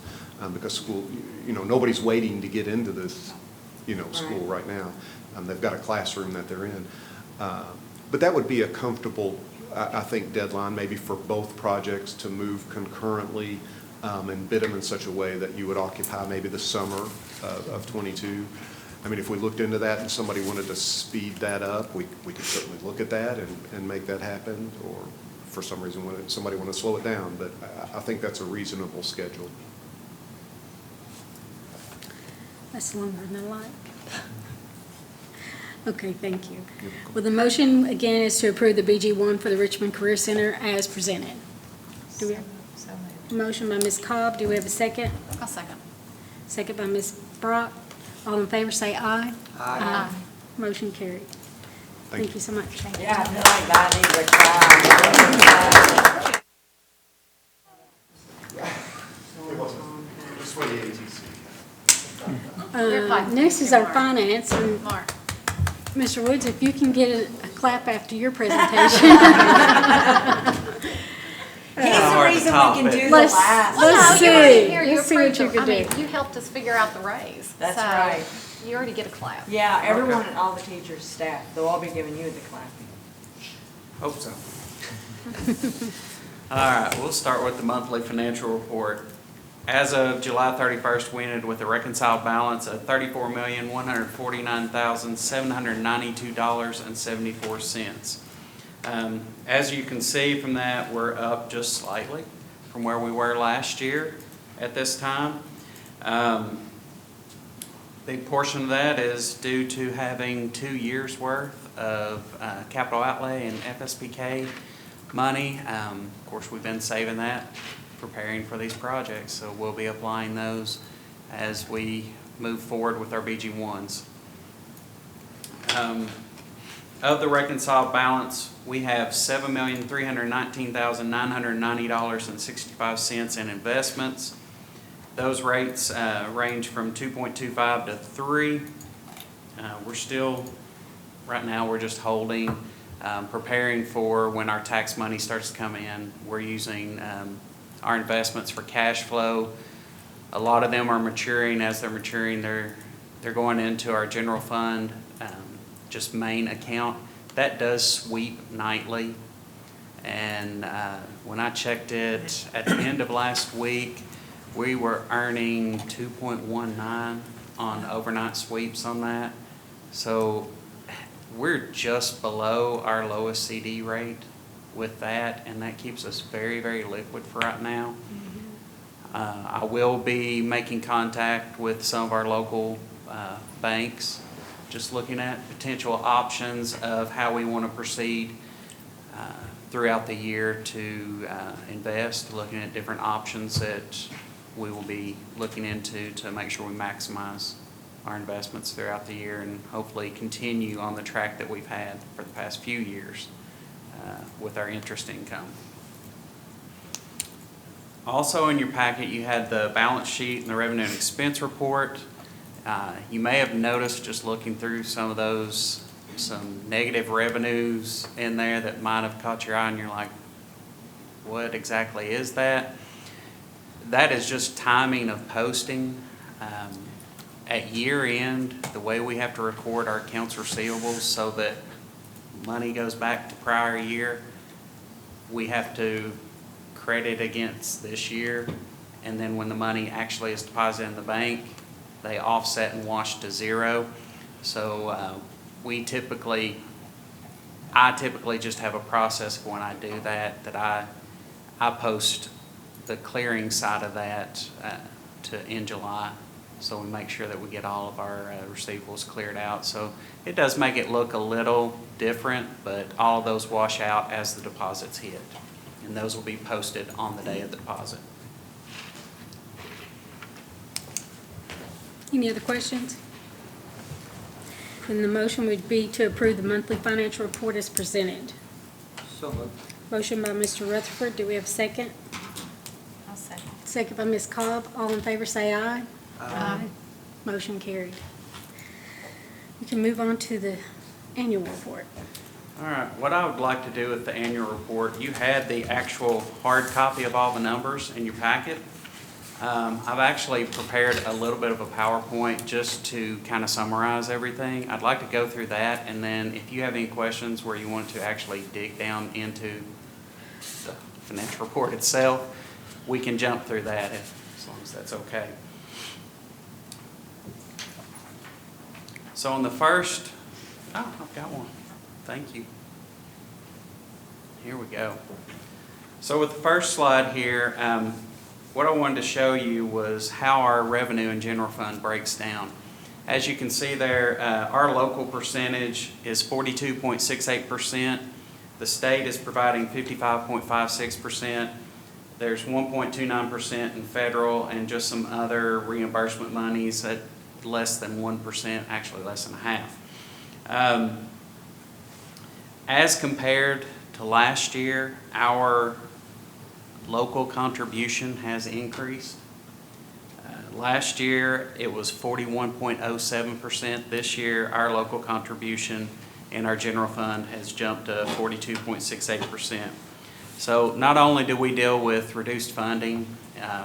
because school, nobody's waiting to get into this, school right now. They've got a classroom that they're in. But that would be a comfortable, I think, deadline maybe for both projects to move concurrently, and bid them in such a way that you would occupy maybe the summer of '22. I mean, if we looked into that and somebody wanted to speed that up, we could certainly look at that and make that happen, or for some reason, somebody want to slow it down, but I think that's a reasonable schedule. That's longer than I like. Okay, thank you. Well, the motion, again, is to approve the BG1 for the Richmond Career Center as presented. Do we have So moved. a motion by Ms. Cobb? Do we have a second? I'll second. Second by Ms. Brock. All in favor, say aye. Aye. Motion carried. Thank you so much. Yeah, I feel like that needs You're fine. Next is our finance, and Mark. Mr. Woods, if you can get a clap after your presentation. He's the hard to reason we top can it. do the Let's- last. let's Well, no, you see. weren't here. You Let's see what approved you it. can I mean, do. you helped us figure out the raise. That's So right. You already get a clap. Yeah, everyone and all the teachers, staff, they'll all be giving you the clapping. Hope so. All right, we'll start with the monthly financial report. As of July 31st, we ended with a reconciled balance of $34,149,792.74. As you can see from that, we're up just slightly from where we were last year at this time. Big portion of that is due to having 2 years' worth of capital outlay and FSPK money. Of course, we've been saving that, preparing for these projects, so we'll be applying those as we move forward with our BG1s. Of the reconciled balance, we have $7,319,990.65 in investments. Those rates range from 2.25 to 3. We're still, right now, we're just holding, preparing for when our tax money starts to come in. We're using our investments for cash flow. A lot of them are maturing. As they're maturing, they're going into our general fund, just main account. That does sweep nightly. And when I checked it at the end of last week, we were earning 2.19 on overnight sweeps on that. So we're just below our lowest CD rate with that, and that keeps us very, very liquid for right now. I will be making contact with some of our local banks, just looking at potential options of how we want to proceed throughout the year to invest, looking at different options that we will be looking into to make sure we maximize our investments throughout the year and hopefully continue on the track that we've had for the past few years with our interest income. Also in your packet, you had the balance sheet and the revenue and expense report. You may have noticed, just looking through some of those, some negative revenues in there that might have caught your eye and you're like, what exactly is that? That is just timing of posting. At year end, the way we have to record our accounts receivables so that money goes back to prior year, we have to credit against this year, and then when the money actually is deposited in the bank, they offset and wash to zero. So I typically just have a process when I do that, I post the clearing side of that in July. So we make sure that we get all of our receivables cleared out. So it does make it look a little different, but all of those wash out as the deposits hit. And those will be posted on the day of the deposit. Any other questions? And the motion would be to approve the monthly financial report as presented. So moved. Motion by Mr. Rutherford. Do we have a second? I'll second. Second by Ms. Cobb. All in favor say aye. Aye. Motion carried. We can move on to the annual report. All right, what I would like to do with the annual report, you had the actual hard copy of all the numbers in your packet. I've actually prepared a little bit of a PowerPoint just to kind of summarize everything. I'd like to go through that, and then if you have any questions where you want to actually dig down into the financial report itself, we can jump through that as long as that's okay. So on the first, I've got one. Thank you. Here we go. So with the first slide here, what I wanted to show you was how our revenue and general fund breaks down. As you can see there, our local percentage is 42.68%. The state is providing 55.56%. There's 1.29% in federal and just some other reimbursement monies at less than 1%, actually less than half. As compared to last year, our local contribution has increased. Last year, it was 41.07%. This year, our local contribution in our general fund has jumped to 42.68%. So not only do we deal with reduced funding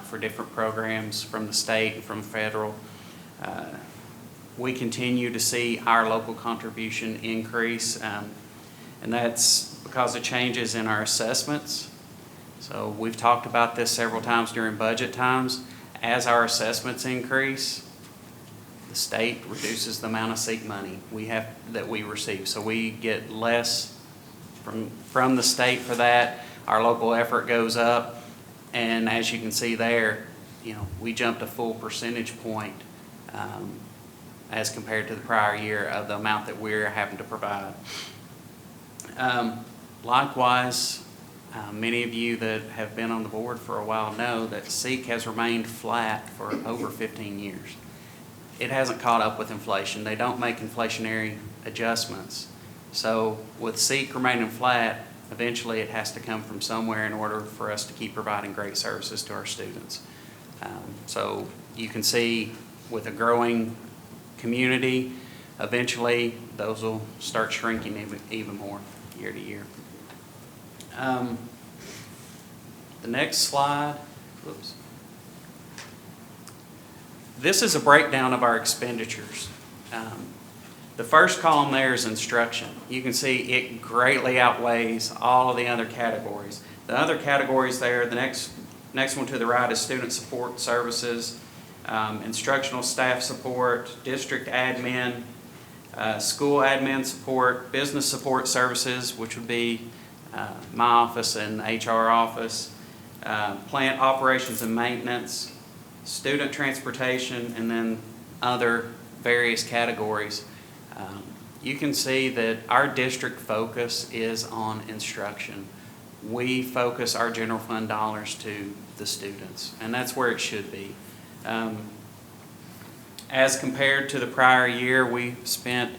for different programs from the state and from federal, we continue to see our local contribution increase, and that's because of changes in our assessments. So we've talked about this several times during budget times. As our assessments increase, the state reduces the amount of SEEK money that we receive. So we get less from the state for that. Our local effort goes up, and as you can see there, we jumped a full percentage point as compared to the prior year of the amount that we're having to provide. Likewise, many of you that have been on the board for a while know that SEEK has remained flat for over 15 years. It hasn't caught up with inflation. They don't make inflationary adjustments. So with SEEK remaining flat, eventually it has to come from somewhere in order for us to keep providing great services to our students. So you can see with a growing community, eventually those will start shrinking even more year to year. The next slide, whoops. This is a breakdown of our expenditures. The first column there is instruction. You can see it greatly outweighs all of the other categories. The other categories there, the next one to the right is student support services, instructional staff support, district admin, school admin support, business support services, which would be my office and HR office, plant operations and maintenance, student transportation, and then other various categories. You can see that our district focus is on instruction. We focus our general fund dollars to the students, and that's where it should be. As compared to the prior year, we spent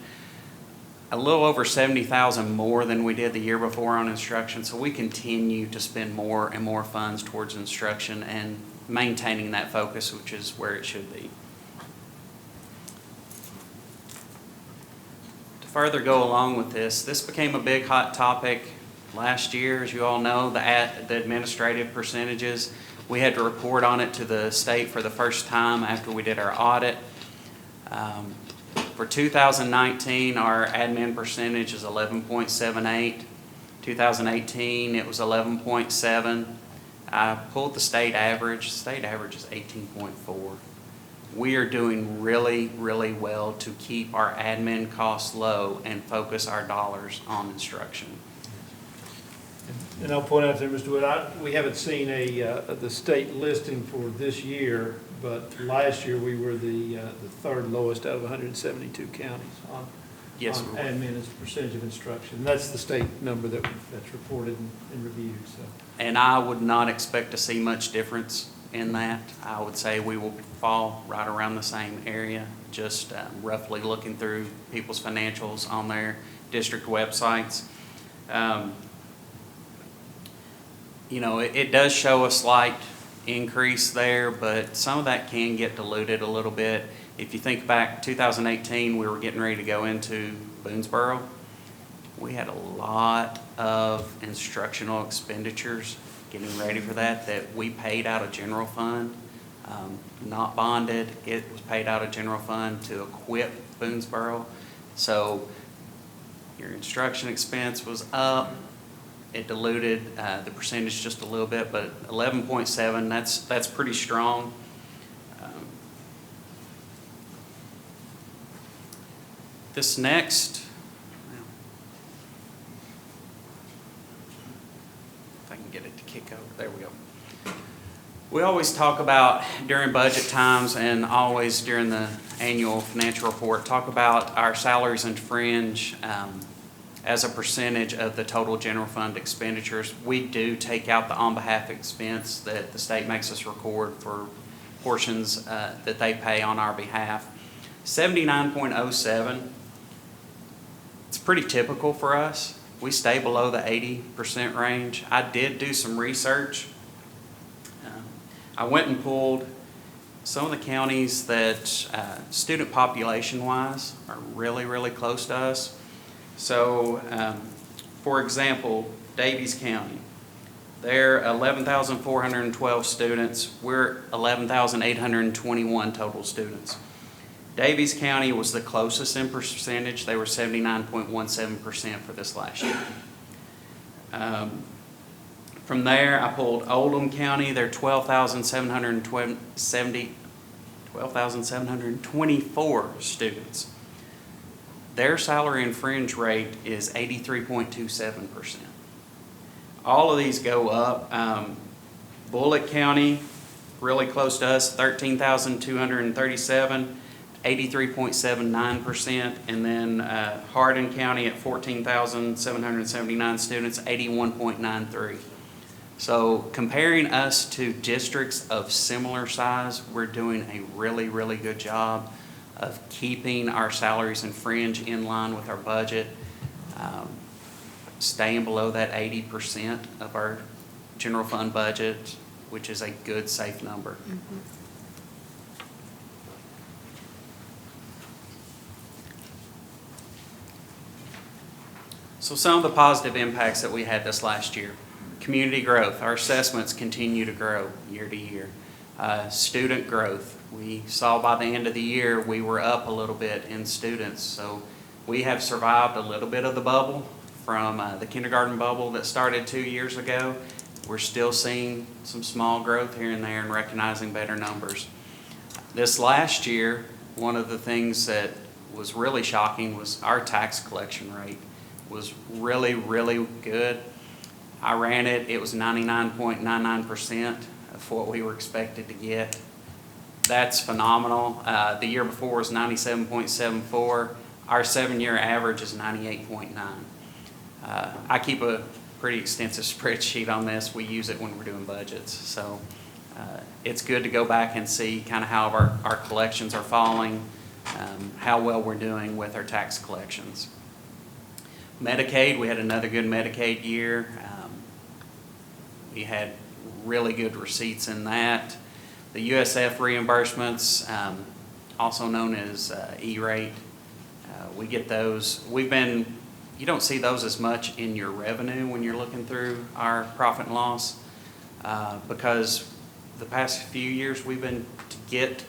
a little over $70,000 more than we did the year before on instruction, so we continue to spend more and more funds towards instruction and maintaining that focus, which is where it should be. To further go along with this became a big hot topic last year, as you all know, the administrative percentages. We had to report on it to the state for the first time after we did our audit. For 2019, our admin percentage is 11.78. 2018, it was 11.7. I pulled the state average. The state average is 18.4. We are doing really, really well to keep our admin costs low and focus our dollars on instruction. And I'll point out there, Mr. Wood, we haven't seen the state listing for this year, but last year we were the third lowest out of 172 counties on admin as a percentage of instruction. And that's the state number that's reported and reviewed. So. And I would not expect to see much difference in that. I would say we will fall right around the same area, just roughly looking through people's financials on their district websites. You know, it does show a slight increase there, but some of that can get diluted a little bit. If you think back 2018, we were getting ready to go into Boonesboro. We had a lot of instructional expenditures getting ready for that we paid out of general fund, not bonded. It was paid out of general fund to equip Boonesboro. So your instruction expense was up. It diluted the percentage just a little bit, but 11.7, that's pretty strong. This next, if I can get it to kick over, there we go. We always talk about during budget times and always during the annual financial report, talk about our salaries and fringe as a percentage of the total general fund expenditures. We do take out the on behalf expense that the state makes us record for portions that they pay on our behalf. 79.07, it's pretty typical for us. We stay below the 80% range. I did do some research. I went and pulled some of the counties that student population-wise are really, really close to us. So, for example, Daviess County, they're 11,412 students. We're 11,821 total students. Daviess County was the closest in percentage. They were 79.17% for this last year. From there, I pulled Oldham County. They're 12,724 students. Their salary and fringe rate is 83.27%. All of these go up. Bullitt County, really close to us, 13,237, 83.79%. And then Hardin County at 14,779 students, 81.93. So comparing us to districts of similar size, we're doing a really, really good job of keeping our salaries and fringe in line with our budget, staying below that 80% of our general fund budget, which is a good, safe number. So some of the positive impacts that we had this last year. Community growth. Our assessments continue to grow year to year. Student growth. We saw by the end of the year we were up a little bit in students. So we have survived a little bit of the bubble from the kindergarten bubble that started 2 years ago. We're still seeing some small growth here and there and recognizing better numbers. This last year, one of the things that was really shocking was our tax collection rate was really, really good. I ran it, it was 99.99% of what we were expected to get. That's phenomenal. The year before was 97.74. Our 7-year average is 98.9. I keep a pretty extensive spreadsheet on this. We use it when we're doing budgets. So it's good to go back and see kind of how our collections are falling, how well we're doing with our tax collections. Medicaid, we had another good Medicaid year. We had really good receipts in that. The USF reimbursements, also known as E-rate, we get those. You don't see those as much in your revenue when you're looking through our profit and loss because the past few years we've been, to get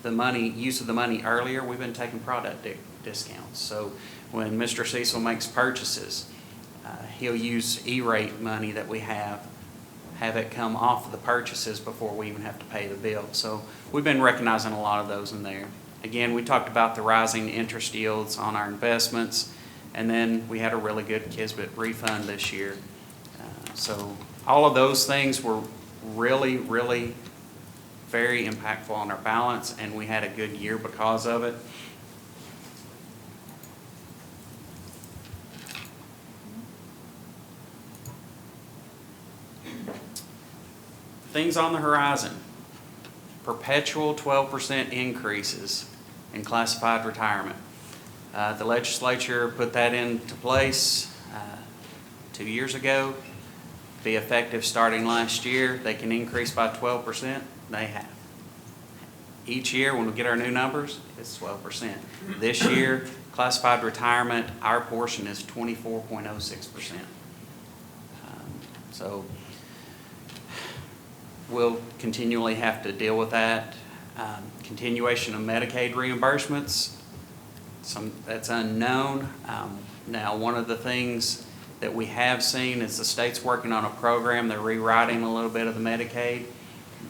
the money, use of the money earlier, we've been taking product discounts. So when Mr. Cecil makes purchases, he'll use E-rate money that we have it come off of the purchases before we even have to pay the bill. So we've been recognizing a lot of those in there. Again, we talked about the rising interest yields on our investments, and then we had a really good Kisbet refund this year. So all of those things were really, really very impactful on our balance, and we had a good year because of it. Things on the horizon. Perpetual 12% increases in classified retirement. The legislature put that into place 2 years ago. Be effective starting last year. They can increase by 12%. They have. Each year when we get our new numbers, it's 12%. This year, classified retirement, our portion is 24.06%. So we'll continually have to deal with that. Continuation of Medicaid reimbursements, that's unknown. Now, one of the things that we have seen is the state's working on a program. They're rewriting a little bit of the Medicaid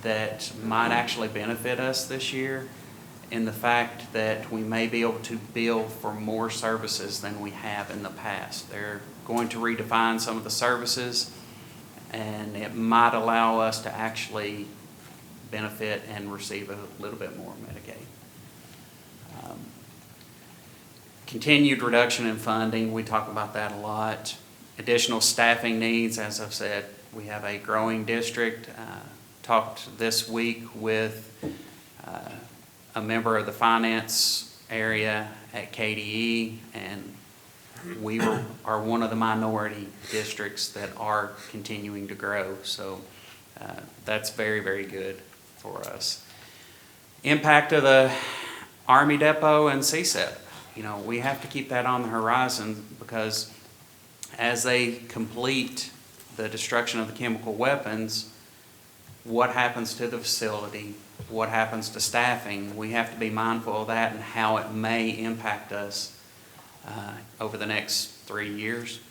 that might actually benefit us this year in the fact that we may be able to bill for more services than we have in the past. They're going to redefine some of the services, and it might allow us to actually benefit and receive a little bit more Medicaid. Continued reduction in funding, we talk about that a lot. Additional staffing needs, as I've said, we have a growing district. Talked this week with a member of the finance area at KDE, and we are one of the minority districts that are continuing to grow. So that's very, very good for us. Impact of the Army Depot and CSEP. You know, we have to keep that on the horizon because as they complete the destruction of the chemical weapons, what happens to the facility, what happens to staffing, we have to be mindful of that and how it may impact us over the next 3 years.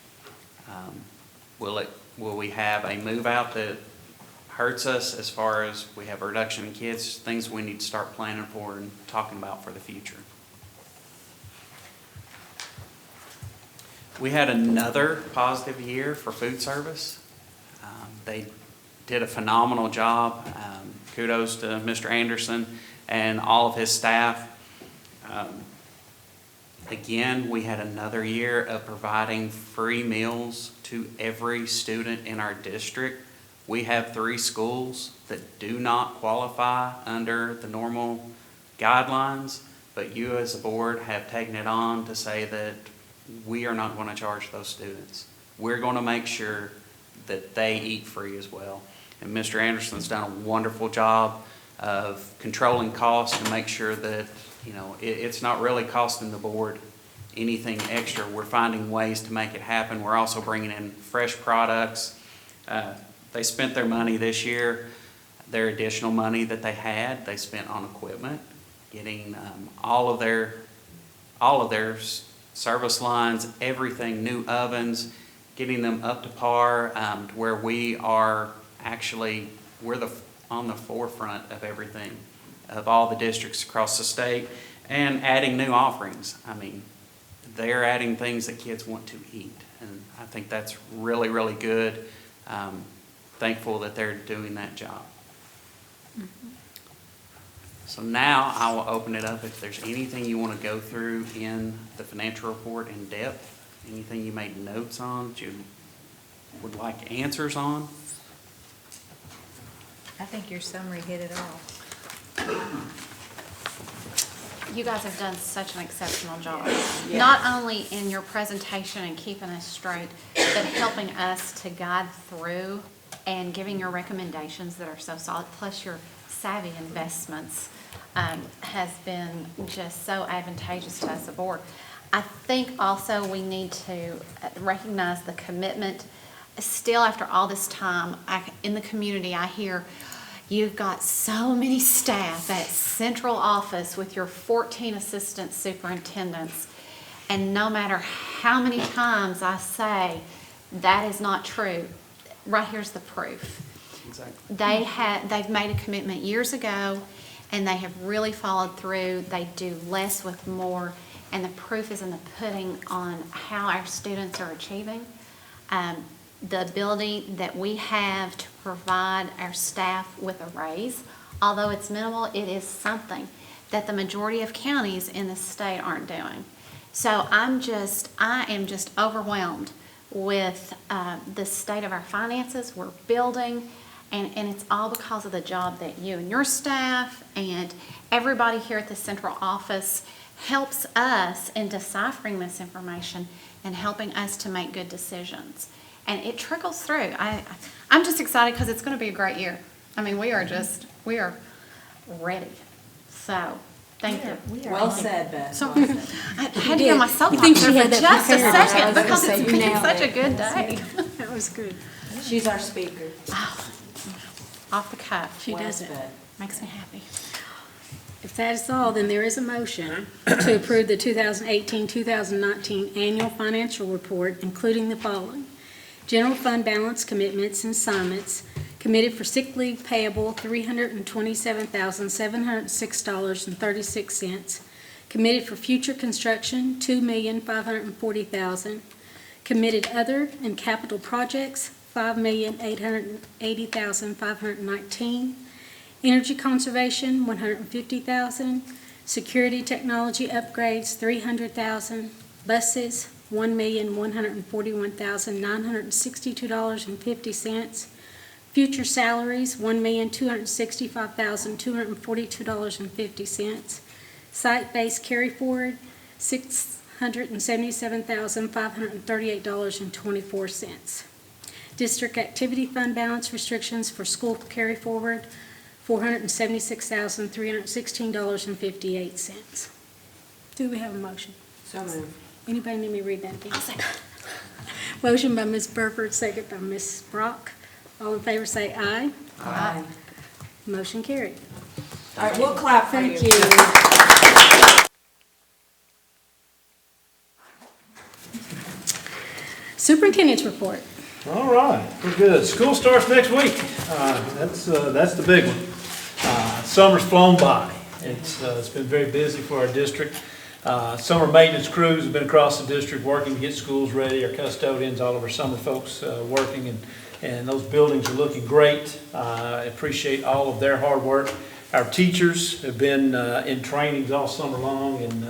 Will we have a move out that hurts us as far as we have a reduction in kids, things we need to start planning for and talking about for the future. We had another positive year for food service. They did a phenomenal job. Kudos to Mr. Anderson and all of his staff. Again, we had another year of providing free meals to every student in our district. We have 3 schools that do not qualify under the normal guidelines, but you as a board have taken it on to say that we are not going to charge those students. We're going to make sure that they eat free as well. And Mr. Anderson's done a wonderful job of controlling costs to make sure that, it's not really costing the board anything extra. We're finding ways to make it happen. We're also bringing in fresh products. They spent their money this year, their additional money that they had, they spent on equipment, getting all of their service lines, everything, new ovens, getting them up to par to where we are actually, on the forefront of everything, of all the districts across the state, and adding new offerings. I mean, they're adding things that kids want to eat, and I think that's really, really good. Thankful that they're doing that job. So now I will open it up if there's anything you want to go through in the financial report in depth, anything you made notes on that you would like answers on. I think your summary hit it all. You guys have done such an exceptional job. Yeah. Not only in your presentation and keeping us straight, but helping us to guide through and giving your recommendations that are so solid, plus your savvy investments has been just so advantageous to us as a board. I think also we need to recognize the commitment. Still, after all this time, in the community, I hear you've got so many staff at central office with your 14 assistant superintendents. And no matter how many times I say that is not true, right here's the proof. Exactly. They've made a commitment years ago, and they have really followed through. They do less with more, and the proof is in the pudding on how our students are achieving. The ability that we have to provide our staff with a raise, although it's minimal, it is something that the majority of counties in the state aren't doing. So I am just overwhelmed with the state of our finances. We're building, and it's all because of the job that you and your staff and everybody here at the central office helps us in deciphering this information and helping us to make good decisions. And it trickles through. I'm just excited because it's going to be a great year. I mean, we are ready. So, thank you. Well said, Beth. So, Well said. I had to get myself You think up she there had for that just a prepared? I second was gonna because say, it's you been nailed such a it. good day. That was good. She's our speaker. Off the cuff. She does it. Makes me happy. If that is all, then there is a motion to approve the 2018-2019 annual financial report, including the following. General fund balance commitments and assignments committed for sick leave payable $327,706.36. Committed for future construction $2,540,000. Committed other and capital projects $5,880,519. Energy conservation $150,000. Security technology upgrades $300,000. Buses $1,141,962.50. Future salaries $1,265,242.50. Site-based carry forward $677,538.24. District activity fund balance restrictions for school carry forward $476,316.58. Do we have a motion? So moved. Anybody need me to read that again? Motion by Ms. Burford, second by Ms. Brock. All in favor say aye. Aye. Motion carried. All right, we'll clap for you. Thank you. Superintendent's report. All right, we're good. School starts next week. That's the big one. Summer's flown by. It's been very busy for our district. Summer maintenance crews have been across the district working to get schools ready. Our custodians, all of our summer folks working, and those buildings are looking great. I appreciate all of their hard work. Our teachers have been in trainings all summer long, in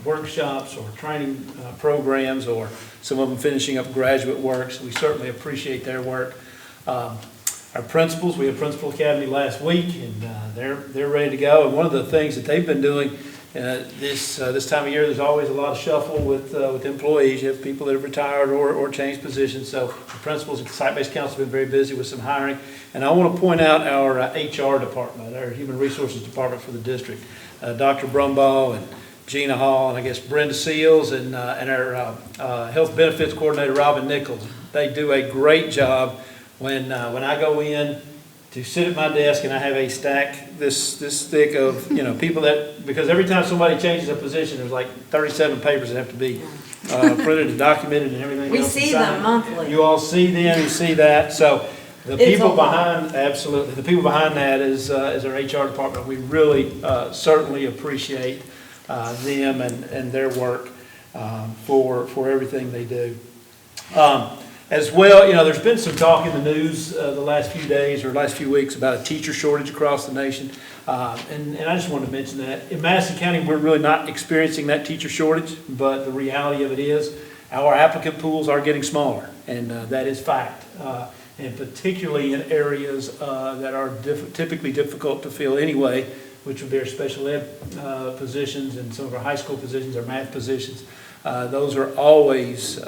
workshops or training programs, or some of them finishing up graduate work, so we certainly appreciate their work. Our principals, we had Principal Academy last week, and they're ready to go. And one of the things that they've been doing This time of year, there's always a lot of shuffle with employees. You have people that have retired or changed positions. So the principals and site-based council have been very busy with some hiring. And I want to point out our HR department, our Human Resources Department for the district. Dr. Brumbaugh and Gina Hall, and I guess Brenda Seals, and our Health Benefits Coordinator, Robin Nichols. They do a great job when I go in to sit at my desk and I have a stack this thick of, people that, because every time somebody changes a position, there's like 37 papers that have to be printed and documented and everything else. We see them monthly. You all see them, you see that. So the people behind, absolutely, the people behind that is our HR department. We really certainly appreciate them and their work for everything they do. As well, there's been some talk in the news the last few days or last few weeks about a teacher shortage across the nation. And I just wanted to mention that. In Madison County, we're really not experiencing that teacher shortage, but the reality of it is our applicant pools are getting smaller, and that is fact. And particularly in areas that are typically difficult to fill anyway, which would be our special ed positions and some of our high school positions, our math positions. Those are always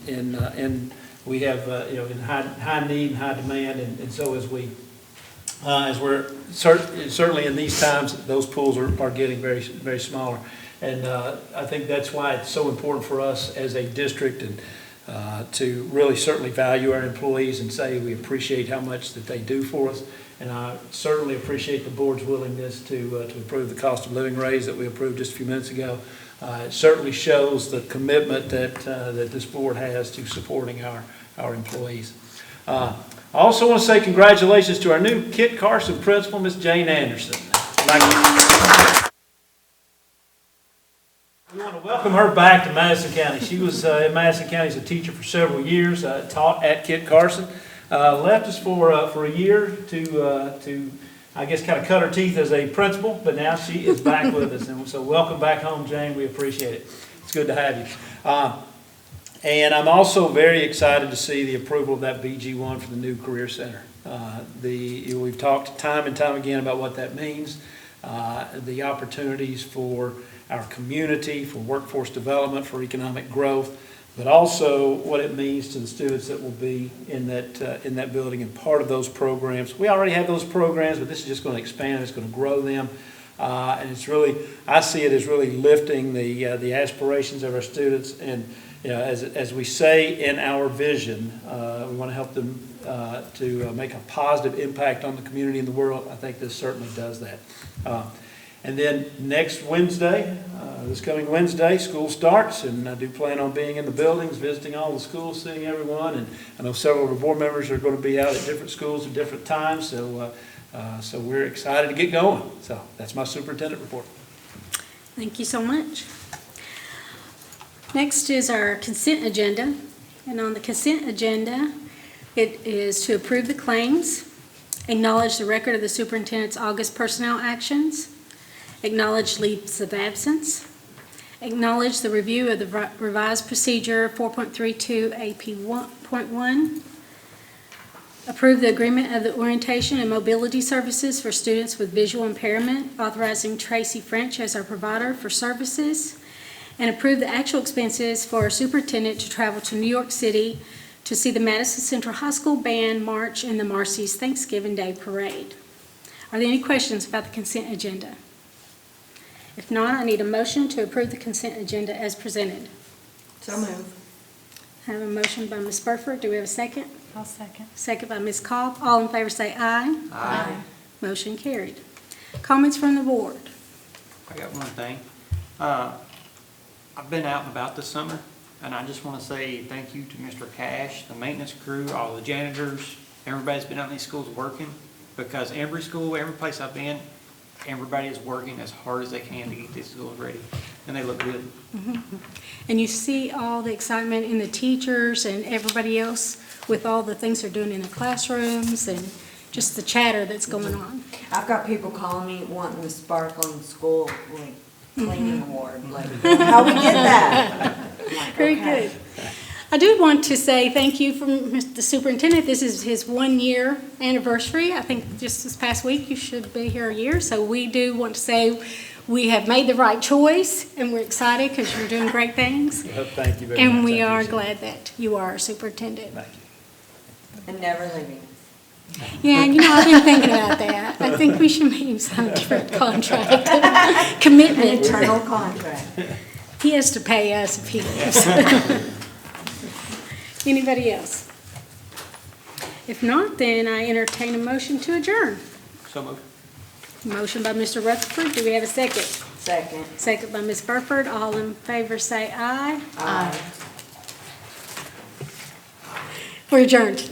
in we have in high need and high demand, and so as we're certainly in these times, those pools are getting very, very smaller, and I think that's why it's so important for us as a district and to really certainly value our employees and say we appreciate how much that they do for us. And I certainly appreciate the board's willingness to approve the cost of living raise that we approved just a few minutes ago. It certainly shows the commitment that this board has to supporting our employees. I also want to say congratulations to our new Kit Carson principal, Ms. Jane Anderson. We want to welcome her back to Madison County. She was in Madison County as a teacher for several years, taught at Kit Carson. Left us for a year to I guess kind of cut her teeth as a principal, but now she is back with us. And so welcome back home, Jane. We appreciate it. It's good to have you. And I'm also very excited to see the approval of that BG1 for the new Career Center. We've talked time and time again about what that means, the opportunities for our community, for workforce development, for economic growth, but also what it means to the students that will be in that building and part of those programs. We already have those programs, but this is just going to expand. It's going to grow them, and it's really, I see it as really lifting the aspirations of our students. And as we say in our vision, we want to help them to make a positive impact on the community and the world. I think this certainly does that. And then next Wednesday, this coming Wednesday, school starts, and I do plan on being in the buildings, visiting all the schools, seeing everyone, and I know several of our board members are going to be out at different schools at different times, so we're excited to get going. So that's my superintendent report. Thank you so much. Next is our consent agenda, and on the consent agenda, it is to approve the claims, acknowledge the record of the superintendent's August personnel actions, acknowledge leaves of absence, acknowledge the review of the revised procedure 4.32 AP 1.1, approve the agreement of the orientation and mobility services for students with visual impairment, authorizing Tracy French as our provider for services, and approve the actual expenses for our superintendent to travel to New York City to see the Madison Central High School Band march in the Marcy's Thanksgiving Day Parade. Are there any questions about the consent agenda? If not, I need a motion to approve the consent agenda as presented. So moved. I have a motion by Ms. Burford. Do we have a second? I'll second. Second by Ms. Cobb. All in favor say aye. Aye. Motion carried. Comments from the board? I got one thing. I've been out and about this summer, and I just want to say thank you to Mr. Cash, the maintenance crew, all the janitors, everybody's been out in these schools working, because every school, every place I've been, everybody is working as hard as they can to get these schools ready, and they look good. Mm-hmm. And you see all the excitement in the teachers and everybody else with all the things they're doing in the classrooms and just the chatter that's going on. I've got people calling me wanting the sparkling school, like, cleaning award, like, how we get that? Like, Very okay. good. I do want to say thank you from the superintendent. This is his 1-year anniversary. I think just this past week you should be here a year. So we do want to say we have made the right choice, and we're excited because you're doing great things. Thank you very much. And we I are appreciate it. glad that you are our superintendent. Thank you. And never leaving. Yeah, I've been thinking about that. I think we should maybe sign a different contract, commitment. An eternal contract. He has to pay us if he leaves. Anybody else? If not, then I entertain a motion to adjourn. So moved. Motion by Mr. Rutherford. Do we have a second? Second. Second by Ms. Burford. All in favor say aye. Aye. We're adjourned.